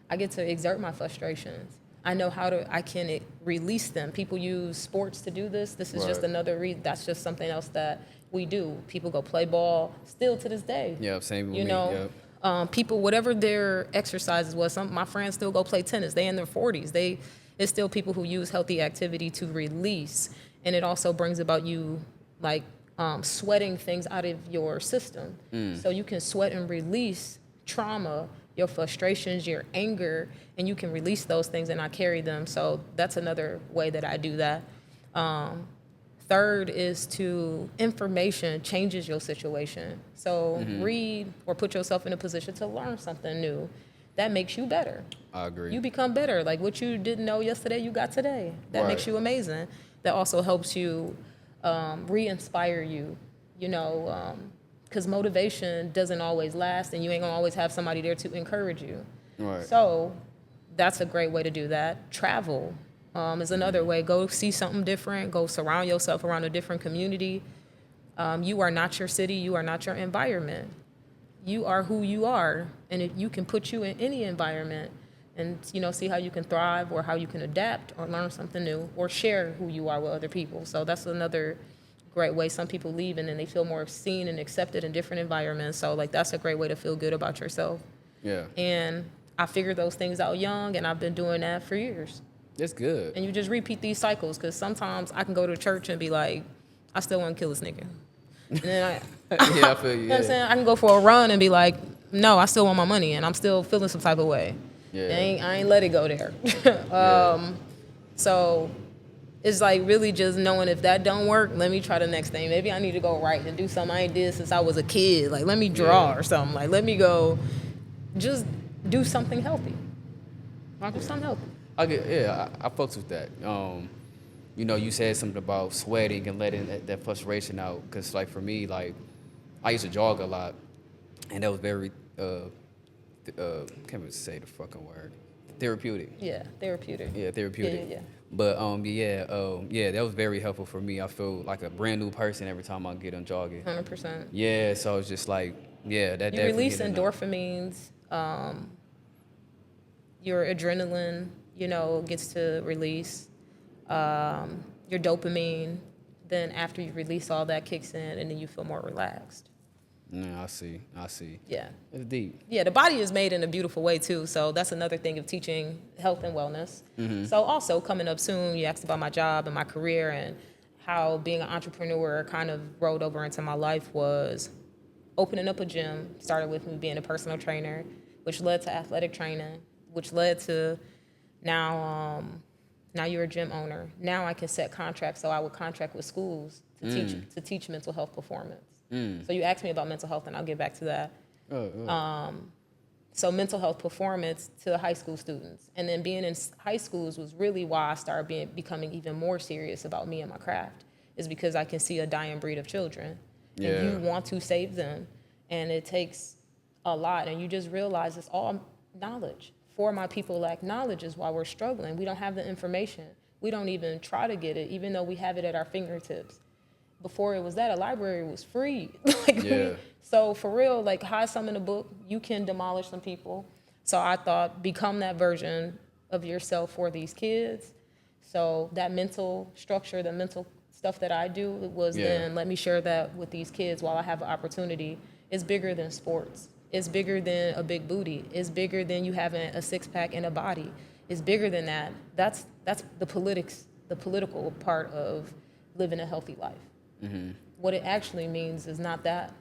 Speaker 2: I get to exert my frustrations. I know I can release them. People use sports to do this. This is right. Just another reason. That's just something else that we do. People go play ball still to this day.
Speaker 1: Yeah, same with me.
Speaker 2: Know, yep. People, whatever their exercises was, my friends still go play tennis. They in their 40s. It's still people who use healthy activity to release. And it also brings about you like sweating things out of your system. So you can sweat and release trauma, your frustrations, your anger, and you can release those things and not carry them. So that's another way that I do that. Third is information changes your situation. So read or put yourself in a position to learn something new. That makes you better.
Speaker 1: I agree.
Speaker 2: You become better. Like what you didn't know yesterday, you got today. That right. Makes you amazing. That also helps you re-inspire you, because motivation doesn't always last and you ain't gonna always have somebody there to encourage you.
Speaker 1: Right.
Speaker 2: So that's a great way to do that. Travel is another way. Go see something different. Go surround yourself around a different community. You are not your city. You are not your environment. You are who you are. And you can put you in any environment and, see how you can thrive or how you can adapt or learn something new or share who you are with other people. So that's another great way. Some people leave and then they feel more seen and accepted in different environments. So, that's a great way to feel good about yourself.
Speaker 1: Yeah.
Speaker 2: And I figured those things out young, and I've been doing that for years.
Speaker 1: That's good.
Speaker 2: And you just repeat these cycles, because sometimes I can go to church and be like, I still want to kill this nigga. And then
Speaker 1: yeah, I feel you.
Speaker 2: You know what I'm saying? I can go for a run and be like, no, I still want my money, and I'm still feeling some type of way.
Speaker 1: Yeah.
Speaker 2: I ain't let it go there. So it's like really just knowing if that don't work, let me try the next thing. Maybe I need to go write and do something I ain't did since I was a kid. Like, let me draw or something. Like, let me go just do something healthy. Do something healthy.
Speaker 1: I fucks with that. You said something about sweating and letting that frustration out. Because, like, for me, like, I used to jog a lot. And that was very, can't even say the fucking word. Therapeutic.
Speaker 2: Yeah, therapeutic.
Speaker 1: Yeah, therapeutic.
Speaker 2: Yeah.
Speaker 1: But, that was very helpful for me. I feel like a brand new person every time I get on jogging.
Speaker 2: 100%.
Speaker 1: Yeah, so it's just like, that
Speaker 2: you release endorphins, your adrenaline, gets to release, your dopamine. Then after you release all that kicks in, and then you feel more relaxed.
Speaker 1: Yeah, I see.
Speaker 2: Yeah.
Speaker 1: It's deep.
Speaker 2: Yeah, the body is made in a beautiful way too. So that's another thing of teaching health and wellness. So also coming up soon, you asked about my job and my career and how being an entrepreneur kind of rolled over into my life was opening up a gym. Started with me being a personal trainer, which led to athletic training, which led to now you're a gym owner. Now I can set contracts. So I would contract with schools to teach mental health performance. So you asked me about mental health, and I'll get back to that. So mental health performance to high school students. And then being in high schools was really why I started becoming even more serious about me and my craft, is because I can see a dying breed of children.
Speaker 1: Yeah.
Speaker 2: And you want to save them. And it takes a lot. And you just realize it's all knowledge. For my people lack knowledge is why we're struggling. We don't have the information. We don't even try to get it, even though we have it at our fingertips. Before it was that, a library was free. So for real, like hide some in a book, you can demolish some people. So I thought, become that version of yourself for these kids. So that mental structure, the mental stuff that I do, it was then let me share that with these kids while I have an opportunity. It's bigger than sports. It's bigger than a big booty. It's bigger than you having a six-pack and a body. It's bigger than that. That's the political part of living a healthy life. What it actually means is not that.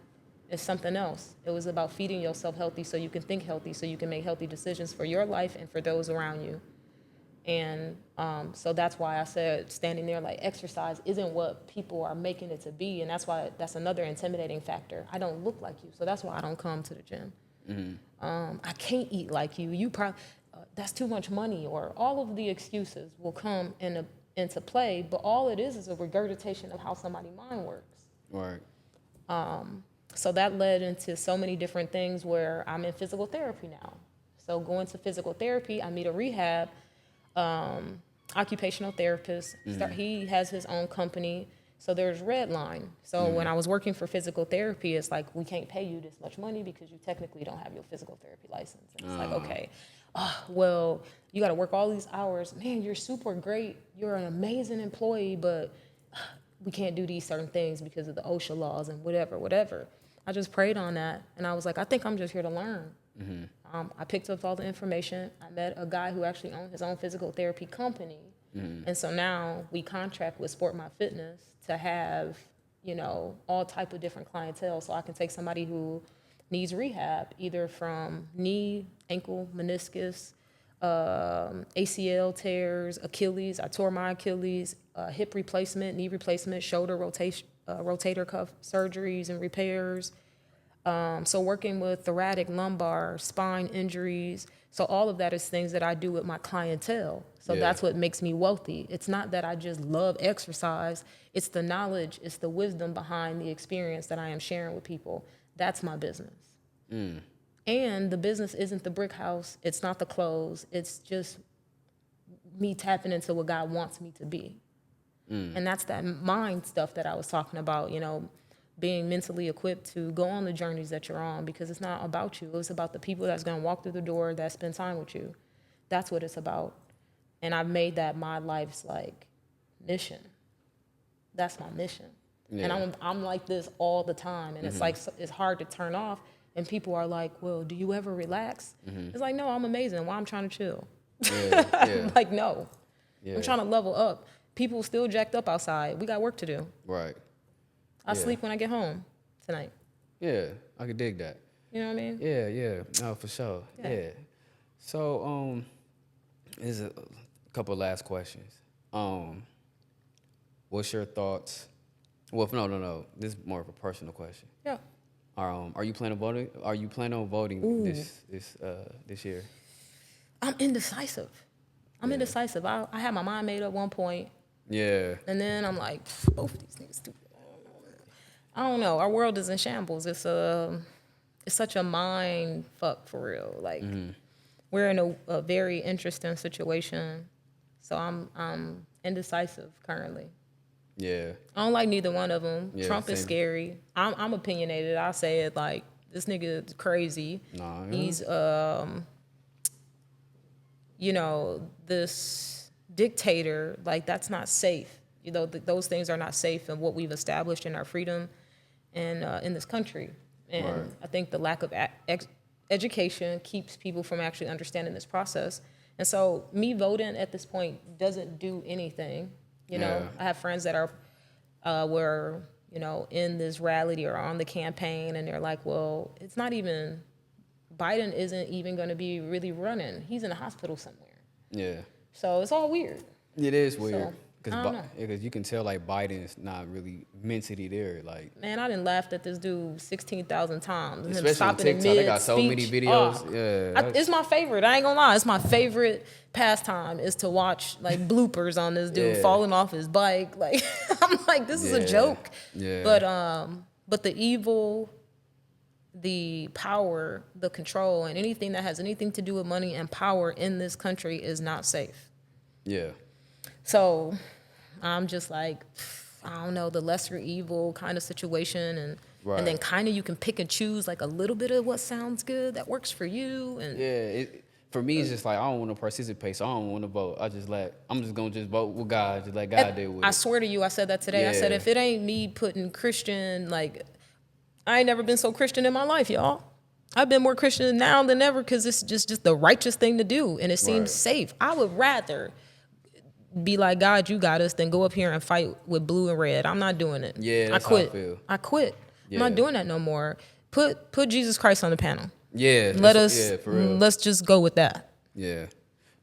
Speaker 2: It's something else. It was about feeding yourself healthy so you can think healthy, so you can make healthy decisions for your life and for those around you. And so that's why I said standing there like exercise isn't what people are making it to be. And that's why that's another intimidating factor. I don't look like you, so that's why I don't come to the gym. I can't eat like you. You probably, that's too much money, or all of the excuses will come into play. But all it is a regurgitation of how somebody's mind works.
Speaker 1: Right.
Speaker 2: So that led into so many different things where I'm in physical therapy now. So going to physical therapy, I meet a rehab occupational therapist. He has his own company. So there's red line. So when I was working for physical therapy, it's like, we can't pay you this much money because you technically don't have your physical therapy license. And it's like, okay, well, you got to work all these hours. Man, you're super great. You're an amazing employee, but we can't do these certain things because of the OSHA laws and whatever. I just prayed on that. And I was like, I think I'm just here to learn. I picked up all the information. I met a guy who actually owned his own physical therapy company. And so now we contract with Sport My Fitness to have, all type of different clientele. So I can take somebody who needs rehab, either from knee, ankle, meniscus, ACL tears, Achilles. I tore my Achilles, hip replacement, knee replacement, shoulder rotator cuff surgeries and repairs. So working with thoracic, lumbar, spine injuries. So all of that is things that I do with my clientele. So that's what makes me wealthy. It's not that I just love exercise. It's the knowledge, it's the wisdom behind the experience that I am sharing with people. That's my business. And the business isn't the brick house. It's not the clothes. It's just me tapping into what God wants me to be. And that's that mind stuff that I was talking about, being mentally equipped to go on the journeys that you're on, because it's not about you. It's about the people that's going to walk through the door that spend time with you. That's what it's about. And I've made that my life's mission. That's my mission. And I'm like this all the time. And it's like, it's hard to turn off. And people are like, well, do you ever relax? It's like, no, I'm amazing. Why I'm trying to chill. Like, no. I'm trying to level up. People still jacked up outside. We got work to do.
Speaker 1: Right.
Speaker 2: I sleep when I get home tonight.
Speaker 1: Yeah, I could dig that.
Speaker 2: You know what I mean?
Speaker 1: Yeah. No, for sure. Yeah. So, there's a couple last questions. What's your thoughts? Well, no. This is more of a personal question.
Speaker 2: Yeah.
Speaker 1: Are you planning on voting? Are you planning on voting this year?
Speaker 2: I'm indecisive. Indecisive. I had my mind made up one point.
Speaker 1: Yeah.
Speaker 2: And then I'm like, both of these niggas stupid. I don't know. Our world is in shambles. It's such a mind fuck for real. Like we're in a very interesting situation. So I'm indecisive currently.
Speaker 1: Yeah.
Speaker 2: I don't like neither one of them.
Speaker 1: Yeah,
Speaker 2: Trump is scary. I'm opinionated. I say it like, this nigga is crazy.
Speaker 1: Nah,
Speaker 2: He's this dictator, like, that's not safe. Those things are not safe in what we've established in our freedom and in this country. And
Speaker 1: Right.
Speaker 2: I think the lack of education keeps people from actually understanding this process. And so me voting at this point doesn't do anything.
Speaker 1: Yeah.
Speaker 2: I have friends that are were in this rally or on the campaign, and they're like, well, it's not even, Biden isn't even going to be really running. He's in a hospital somewhere.
Speaker 1: Yeah.
Speaker 2: So it's all weird.
Speaker 1: It is weird.
Speaker 2: So, I don't know.
Speaker 1: Because you can tell, like, Biden's not really mentally there. Like,
Speaker 2: Man, I done laughed at this dude 16,000 times. And him
Speaker 1: especially on
Speaker 2: stopping in
Speaker 1: TikTok, they got so many
Speaker 2: mid-speech.
Speaker 1: videos.
Speaker 2: Oh,
Speaker 1: Yeah.
Speaker 2: it's my favorite. I ain't gonna lie. It's my favorite pastime is to watch, like, bloopers on this dude
Speaker 1: Yeah.
Speaker 2: falling off his bike. Like, I'm like, this is a
Speaker 1: Yeah.
Speaker 2: joke.
Speaker 1: Yeah.
Speaker 2: But the evil, the power, the control, and anything that has anything to do with money and power in this country is not safe.
Speaker 1: Yeah.
Speaker 2: So I'm just like, I don't know, the lesser evil kind of situation. And
Speaker 1: Right.
Speaker 2: then kind of you can pick and choose, like, a little bit of what sounds good that works for you. And
Speaker 1: Yeah. For me, it's just like, I don't want to participate, so I don't want to vote. I'm just going to just vote with God. Just let God deal with
Speaker 2: I
Speaker 1: it.
Speaker 2: swear to you, I said that today. I said,
Speaker 1: Yeah.
Speaker 2: if it ain't me putting Christian, like, I ain't never been so Christian in my life, y'all. I've been more Christian now than ever because it's just the righteous thing to do. And it seems
Speaker 1: Right.
Speaker 2: safe. I would rather be like, God, you got us, than go up here and fight with blue and red. I'm not doing it.
Speaker 1: Yeah, that's
Speaker 2: I quit.
Speaker 1: how I feel.
Speaker 2: I quit.
Speaker 1: Yeah.
Speaker 2: I'm not doing that no more. Put Jesus Christ on the panel.
Speaker 1: Yeah.
Speaker 2: Let's
Speaker 1: for real.
Speaker 2: let's just go with that.
Speaker 1: Yeah.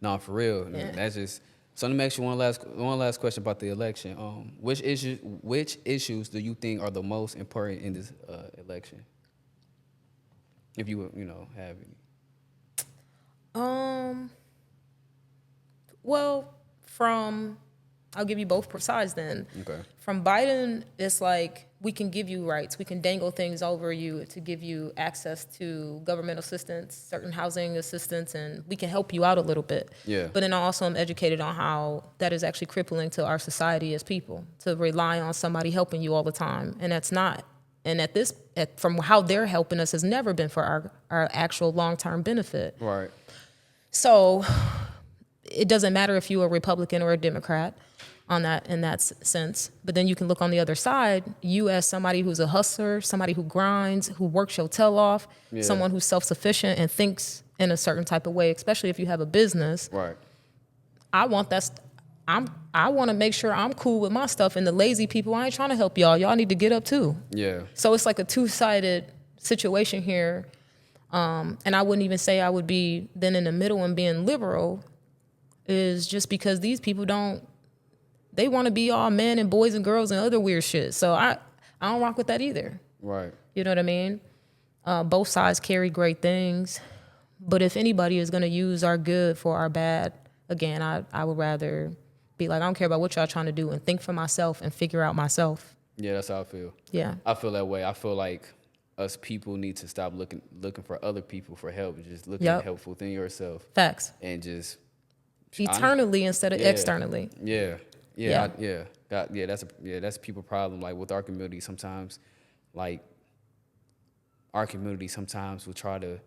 Speaker 1: No, for real.
Speaker 2: Yeah.
Speaker 1: That's just. So let me ask you one last question about the election. Which issues do you think are the most important in this election? If you have any.
Speaker 2: Well, I'll give you both sides then.
Speaker 1: Okay.
Speaker 2: From Biden, it's like, we can give you rights. We can dangle things over you to give you access to government assistance, certain housing assistance, and we can help you out a little bit.
Speaker 1: Yeah.
Speaker 2: But then also I'm educated on how that is actually crippling to our society as people, to rely on somebody helping you all the time. And that's not. And from how they're helping us has never been for our actual long-term benefit.
Speaker 1: Right.
Speaker 2: So it doesn't matter if you're a Republican or a Democrat in that sense. But then you can look on the other side, you as somebody who's a hustler, somebody who grinds, who works your tail off,
Speaker 1: Yeah.
Speaker 2: someone who's self-sufficient and thinks in a certain type of way, especially if you have a business.
Speaker 1: Right.
Speaker 2: I want to make sure I'm cool with my stuff, and the lazy people, I ain't trying to help y'all. Y'all need to get up too.
Speaker 1: Yeah.
Speaker 2: So it's like a two-sided situation here. And I wouldn't even say I would be then in the middle and being liberal, is just because these people they want to be all men and boys and girls and other weird shit. So I don't rock with that either.
Speaker 1: Right.
Speaker 2: You know what I mean? Both sides carry great things. But if anybody is going to use our good for our bad, again, I would rather be like, I don't care about what y'all trying to do, and think for myself and figure out myself.
Speaker 1: Yeah, that's how I feel.
Speaker 2: Yeah.
Speaker 1: I feel that way. I feel like us people need to stop looking for other people for help. Just look
Speaker 2: Yep.
Speaker 1: at helpful within yourself.
Speaker 2: Facts.
Speaker 1: And just
Speaker 2: Eternally instead of
Speaker 1: Yeah.
Speaker 2: externally.
Speaker 1: Yeah.
Speaker 2: Yeah.
Speaker 1: That's a people problem. Like with our community, sometimes, like our community sometimes will try to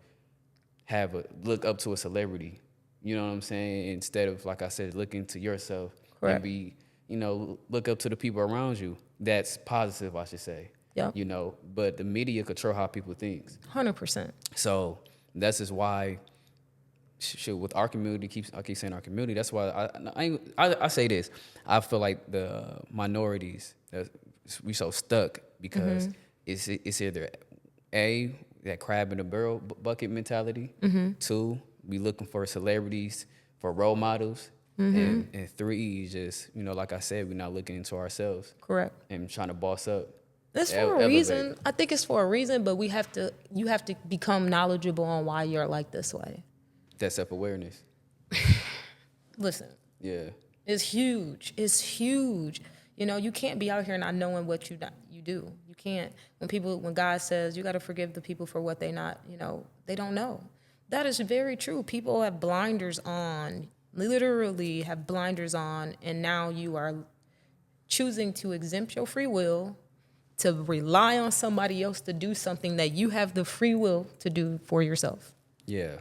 Speaker 1: look up to a celebrity. You know what I'm saying? Instead of, like I said, looking to yourself.
Speaker 2: Correct.
Speaker 1: And look up to the people around you. That's positive, I should say.
Speaker 2: Yep.
Speaker 1: But the media control how people think.
Speaker 2: 100%.
Speaker 1: So that's just why, with our community, I keep saying our community. That's why I say this. I feel like the minorities, we so stuck because it's either A, that crab in the barrel bucket mentality. 2, we looking for celebrities, for role models. And 3, just, like I said, we're not looking into ourselves.
Speaker 2: Correct.
Speaker 1: And trying to boss up.
Speaker 2: It's for a reason. I think it's for a reason, but you have to become knowledgeable on why you're like this way.
Speaker 1: That self-awareness.
Speaker 2: Listen.
Speaker 1: Yeah.
Speaker 2: It's huge. It's huge. You can't be out here not knowing what you do. You can't. When God says you got to forgive the people for what they don't know. That is very true. People have blinders on, literally have blinders on, and now you are choosing to exempt your free will to rely on somebody else to do something that you have the free will to do for yourself.
Speaker 1: Yeah.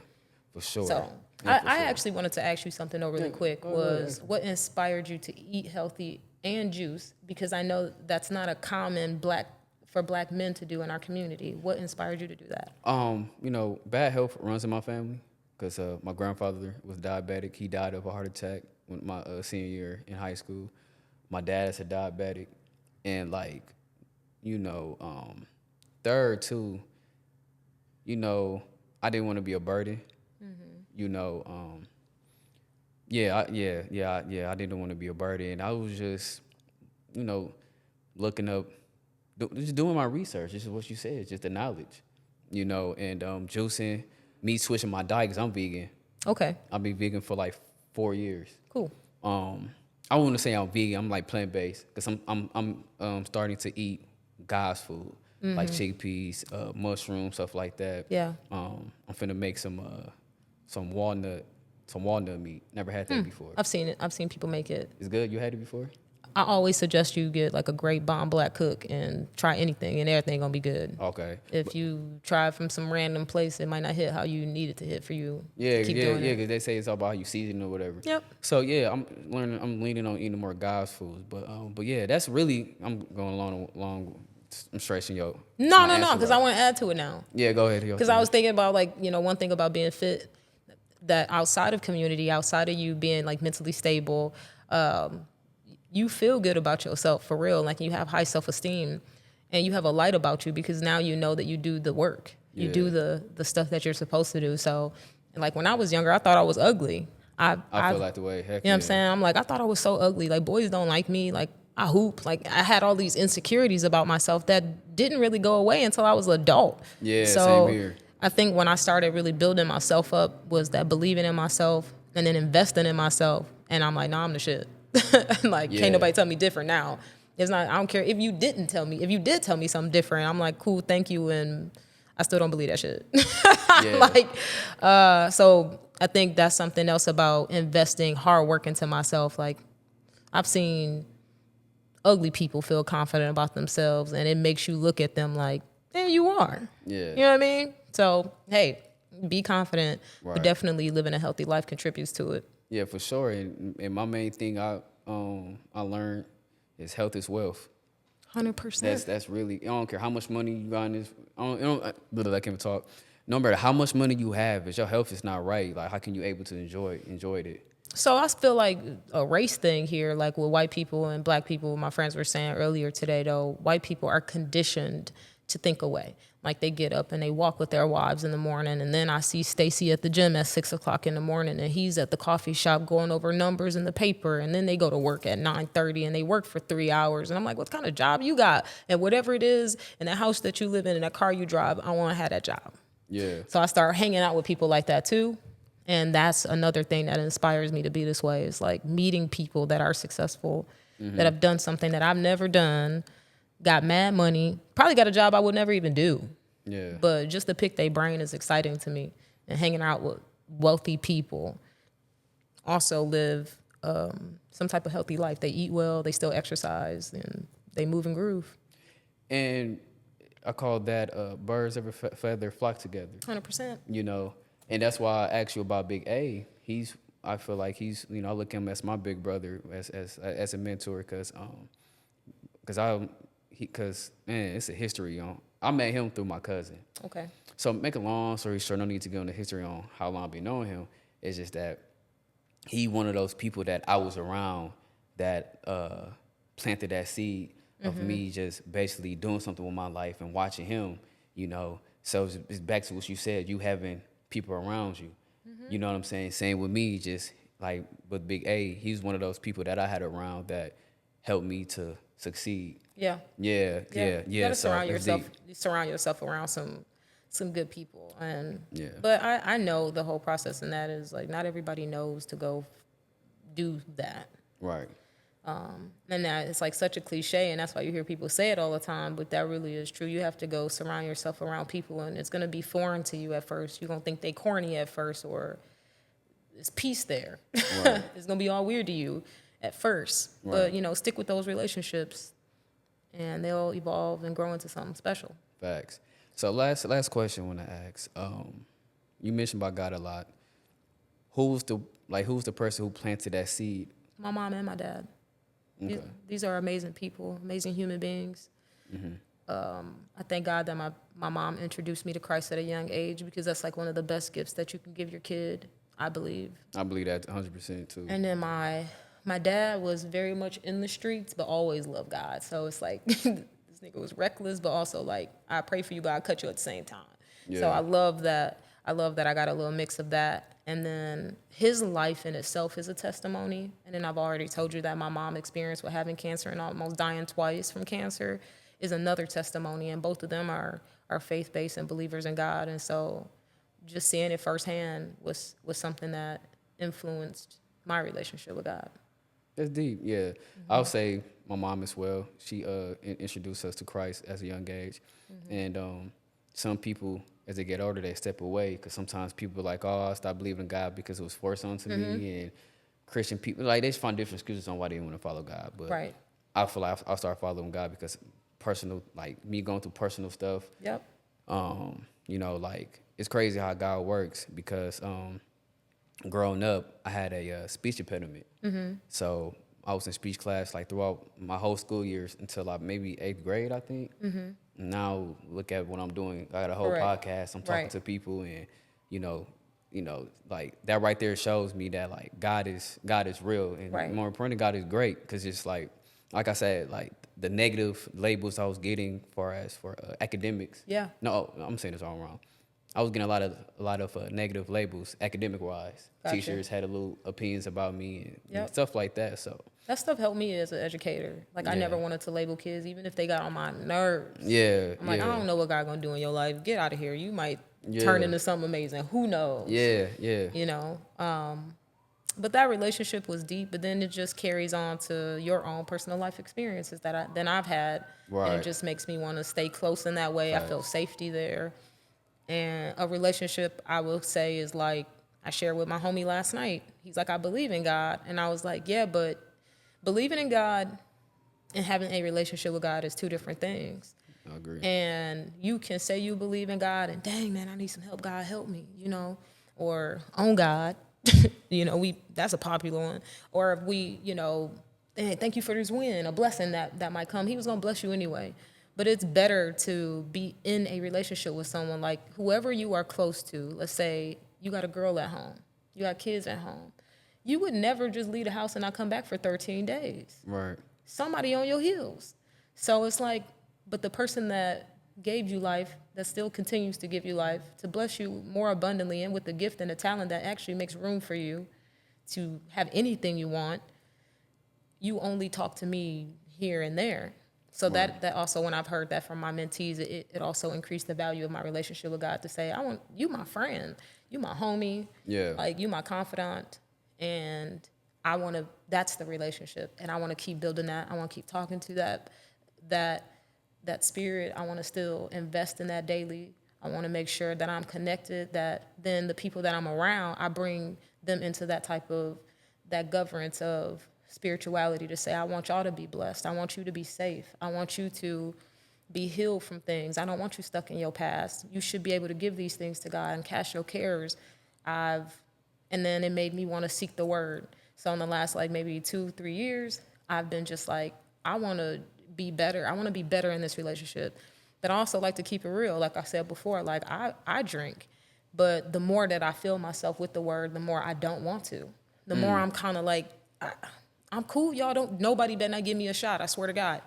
Speaker 1: For sure.
Speaker 2: So
Speaker 1: Yeah,
Speaker 2: I
Speaker 1: sure.
Speaker 2: actually wanted to ask you something though really quick was what inspired you to eat healthy and juice? Because I know that's not a common for black men to do in our community. What inspired you to do that?
Speaker 1: Bad health runs in my family because my grandfather was diabetic. He died of a heart attack when my senior year in high school. My dad is a diabetic, and third too, I didn't want to be a burden. You know, I didn't want to be a burden. I was just, looking up, just doing my research. This is what you said, just the knowledge, and juicing, me switching my diet because I'm vegan.
Speaker 2: Okay,
Speaker 1: I've been vegan for like 4 years.
Speaker 2: cool.
Speaker 1: I want to say I'm vegan. I'm like plant based because I'm starting to eat God's food like chickpeas, mushrooms, stuff like that.
Speaker 2: Yeah.
Speaker 1: I'm finna make some walnut meat. Never had that before.
Speaker 2: I've seen it. I've seen people make it.
Speaker 1: It's good. You had it before?
Speaker 2: I always suggest you get like a great bomb black cook and try anything, and everything gonna be good.
Speaker 1: Okay.
Speaker 2: If you try from some random place, it might not hit how you need it to hit for you.
Speaker 1: Yeah,
Speaker 2: to keep doing it.
Speaker 1: because they say it's all about how you season or whatever.
Speaker 2: Yep.
Speaker 1: So yeah, I'm leaning on eating more God's foods, but yeah, that's really I'm going along. I'm stretching yo.
Speaker 2: No, because I want to add to it now.
Speaker 1: Yeah, go ahead.
Speaker 2: Because I was thinking about one thing about being fit, that outside of community, outside of you being like mentally stable, you feel good about yourself for real. Like you have high self-esteem and you have a light about you because now you know that you do the work. You do the stuff that you're supposed to do. So like when I was younger, I thought I was ugly. I
Speaker 1: feel like the way. Heck,
Speaker 2: you know what I'm saying? I'm like, I thought I was so ugly. Like boys don't like me. Like I hoop. Like I had all these insecurities about myself that didn't really go away until I was an adult.
Speaker 1: Yeah,
Speaker 2: so
Speaker 1: same here.
Speaker 2: I think when I started really building myself up was that believing in myself and then investing in myself. And I'm like, nah, I'm the shit. Can't nobody tell me different now. It's not, I don't care if you didn't tell me. If you did tell me something different, I'm like, cool, thank you. And I still don't believe that shit. So I think that's something else about investing hard work into myself. Like I've seen ugly people feel confident about themselves and it makes you look at them like, yeah, you are.
Speaker 1: Yeah.
Speaker 2: You know what I mean? So, hey, be confident,
Speaker 1: Right.
Speaker 2: but definitely living a healthy life contributes to it.
Speaker 1: Yeah, for sure. And my main thing I learned is health is wealth.
Speaker 2: 100%.
Speaker 1: That's really, I don't care how much money you got in this. I can't even talk. No matter how much money you have, if your health is not right, like how can you able to enjoy it?
Speaker 2: So I feel like a race thing here, like with white people and black people, my friends were saying earlier today, though, white people are conditioned to think away. Like they get up and they walk with their wives in the morning. And then I see Stacy at the gym at 6 o'clock in the morning and he's at the coffee shop going over numbers in the paper. And then they go to work at 9:30 and they work for 3 hours. And I'm like, what kind of job you got? And whatever it is in the house that you live in and that car you drive, I want to have that job.
Speaker 1: Yeah.
Speaker 2: So I start hanging out with people like that too. And that's another thing that inspires me to be this way is like meeting people that are successful, that have done something that I've never done, got mad money, probably got a job I would never even do.
Speaker 1: Yeah.
Speaker 2: But just to pick their brain is exciting to me. And hanging out with wealthy people also live some type of healthy life. They eat well, they still exercise, and they move and groove.
Speaker 1: And I call that birds of a feather flock together.
Speaker 2: 100%.
Speaker 1: And that's why I asked you about Big A. I feel like he's, I look at him as my big brother, as a mentor, because man, it's a history. I met him through my cousin.
Speaker 2: Okay.
Speaker 1: So make a long story short, no need to go into history on how long I've been knowing him. It's just that he one of those people that I was around that planted that seed of me just basically doing something with my life and watching him, So it's back to what you said, you having people around you. You know what I'm saying? Same with me, just like with Big A, he's one of those people that I had around that helped me to succeed.
Speaker 2: Yeah.
Speaker 1: Yeah.
Speaker 2: You gotta surround yourself around some good people. But I know the whole process in that is like not everybody knows to go do that.
Speaker 1: Right.
Speaker 2: And that it's like such a cliche, and that's why you hear people say it all the time, but that really is true. You have to go surround yourself around people, and it's going to be foreign to you at first. You're going to think they corny at first, or there's peace there. Right. It's going to be all weird to you at first. Right. But, stick with those relationships, and they'll evolve and grow into something special.
Speaker 1: Facts. So last question I want to ask. You mentioned about God a lot. who's the person who planted that seed?
Speaker 2: My mom and my dad.
Speaker 1: Okay.
Speaker 2: These are amazing people, amazing human beings. I thank God that my mom introduced me to Christ at a young age, because that's like one of the best gifts that you can give your kid, I believe.
Speaker 1: I believe that 100% too.
Speaker 2: And then my dad was very much in the streets, but always loved God. So it's like this nigga was reckless, but also like, I pray for you, God, cut you at the same time.
Speaker 1: Yeah.
Speaker 2: So I love that. I love that I got a little mix of that. And then his life in itself is a testimony. And then I've already told you that my mom experienced with having cancer and almost dying twice from cancer is another testimony. And both of them are faith-based and believers in God. And so just seeing it firsthand was something that influenced my relationship with God.
Speaker 1: That's deep, yeah. I would say my mom as well. She introduced us to Christ as a young age. And some people, as they get older, they step away, because sometimes people are like, oh, I stopped believing in God because it was forced onto me. And Christian people, like, they just find different excuses on why they didn't want to follow God. But
Speaker 2: Right.
Speaker 1: I feel like I started following God because personal, like me going through personal stuff.
Speaker 2: Yep.
Speaker 1: You know, like, it's crazy how God works, because growing up, I had a speech impediment. So I was in speech class like throughout my whole school years until like maybe 8th grade, I think. Now look at what I'm doing. I got a whole
Speaker 2: Correct.
Speaker 1: podcast. I'm talking
Speaker 2: Right.
Speaker 1: to people, and you know, like that right there shows me that like God is real, and
Speaker 2: Right.
Speaker 1: more importantly, God is great, because it's like I said, like the negative labels I was getting for academics.
Speaker 2: Yeah.
Speaker 1: No, I'm saying this all wrong. I was getting a lot of negative labels academic wise.
Speaker 2: Gotcha.
Speaker 1: Teachers had a little opinions about me and
Speaker 2: Yep.
Speaker 1: stuff like that. So
Speaker 2: That stuff helped me as an educator. Like, I
Speaker 1: Yeah.
Speaker 2: never wanted to label kids, even if they got on my nerves.
Speaker 1: yeah,
Speaker 2: I'm like,
Speaker 1: yeah,
Speaker 2: I don't know what God gonna do in your life. Get out of here. You might
Speaker 1: Yeah.
Speaker 2: turn into something amazing. Who knows?
Speaker 1: yeah, yeah,
Speaker 2: You know. But that relationship was deep. But then it just carries on to your own personal life experiences that I've had, and
Speaker 1: Right.
Speaker 2: it just makes me want to stay close in that way. I feel
Speaker 1: Facts.
Speaker 2: safety there. And a relationship, I will say, is like, I shared with my homie last night. He's like, I believe in God. And I was like, yeah, but believing in God and having a relationship with God is two different things.
Speaker 1: I agree.
Speaker 2: And you can say you believe in God and, dang, man, I need some help. God, help me, you know, or on God. You know, that's a popular one. Or if we, you know, hey, thank you for this win, a blessing that might come. He was going to bless you anyway. But it's better to be in a relationship with someone, like whoever you are close to. Let's say you got a girl at home, you got kids at home. You would never just leave the house and not come back for 13 days.
Speaker 1: Right.
Speaker 2: Somebody on your heels. So it's like, but the person that gave you life, that still continues to give you life, to bless you more abundantly and with the gift and the talent that actually makes room for you to have anything you want, you only talk to me here and there. So that also, when I've heard that from my mentees, it also increased the value of my relationship with God, to say, I want you my friend, you my homie,
Speaker 1: Yeah.
Speaker 2: like you my confidant, and I want to, that's the relationship, and I want to keep building that. I want to keep talking to that spirit. I want to still invest in that daily. I want to make sure that I'm connected, that then the people that I'm around, I bring them into that type of, that governance of spirituality, to say, I want y'all to be blessed. I want you to be safe. I want you to be healed from things. I don't want you stuck in your past. You should be able to give these things to God and cast your cares. And then it made me want to seek the word. So in the last like maybe 2-3 years, I've been just like, I want to be better. I want to be better in this relationship. But I also like to keep it real. Like I said before, like I drink, but the more that I fill myself with the word, the more I don't want to. The more I'm kind of like, I'm cool. Y'all nobody better not give me a shot. I swear to God.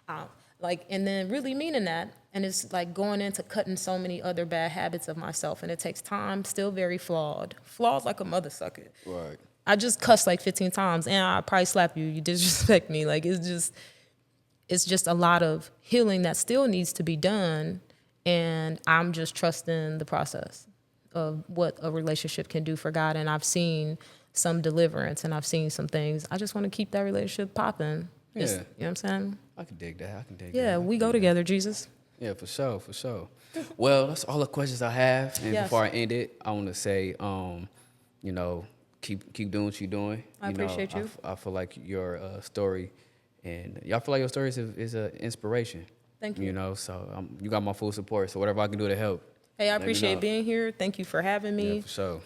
Speaker 2: And then really meaning that. And it's like going into cutting so many other bad habits of myself. And it takes time, still very flawed. Flawed like a mother sucker.
Speaker 1: Right.
Speaker 2: I just cussed like 15 times, and I probably slap you. You disrespect me. Like, it's just a lot of healing that still needs to be done. And I'm just trusting the process of what a relationship can do for God. And I've seen some deliverance, and I've seen some things. I just want to keep that relationship popping.
Speaker 1: Yeah.
Speaker 2: You know what I'm saying?
Speaker 1: I can dig that.
Speaker 2: Yeah, we go together, Jesus.
Speaker 1: Yeah, for sure, for sure. Well, that's all the questions I have. And
Speaker 2: Yes.
Speaker 1: before I end it, I want to say, you know, keep doing what you're doing.
Speaker 2: I appreciate you.
Speaker 1: I feel like your story, and y'all feel like your story is an inspiration.
Speaker 2: Thank you.
Speaker 1: You know, so you got my full support. So whatever I can do to help.
Speaker 2: Hey, I
Speaker 1: let me know.
Speaker 2: appreciate being here. Thank you for having me.
Speaker 1: Yeah, for sure.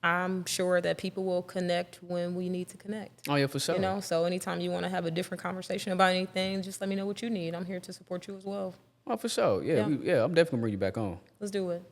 Speaker 2: I'm sure that people will connect when we need to connect.
Speaker 1: Oh yeah, for sure.
Speaker 2: You know, so anytime you want to have a different conversation about anything, just let me know what you need. I'm here to support you as well.
Speaker 1: Oh, for sure. Yeah,
Speaker 2: Yeah.
Speaker 1: I'm definitely gonna bring you back on.
Speaker 2: Let's do it.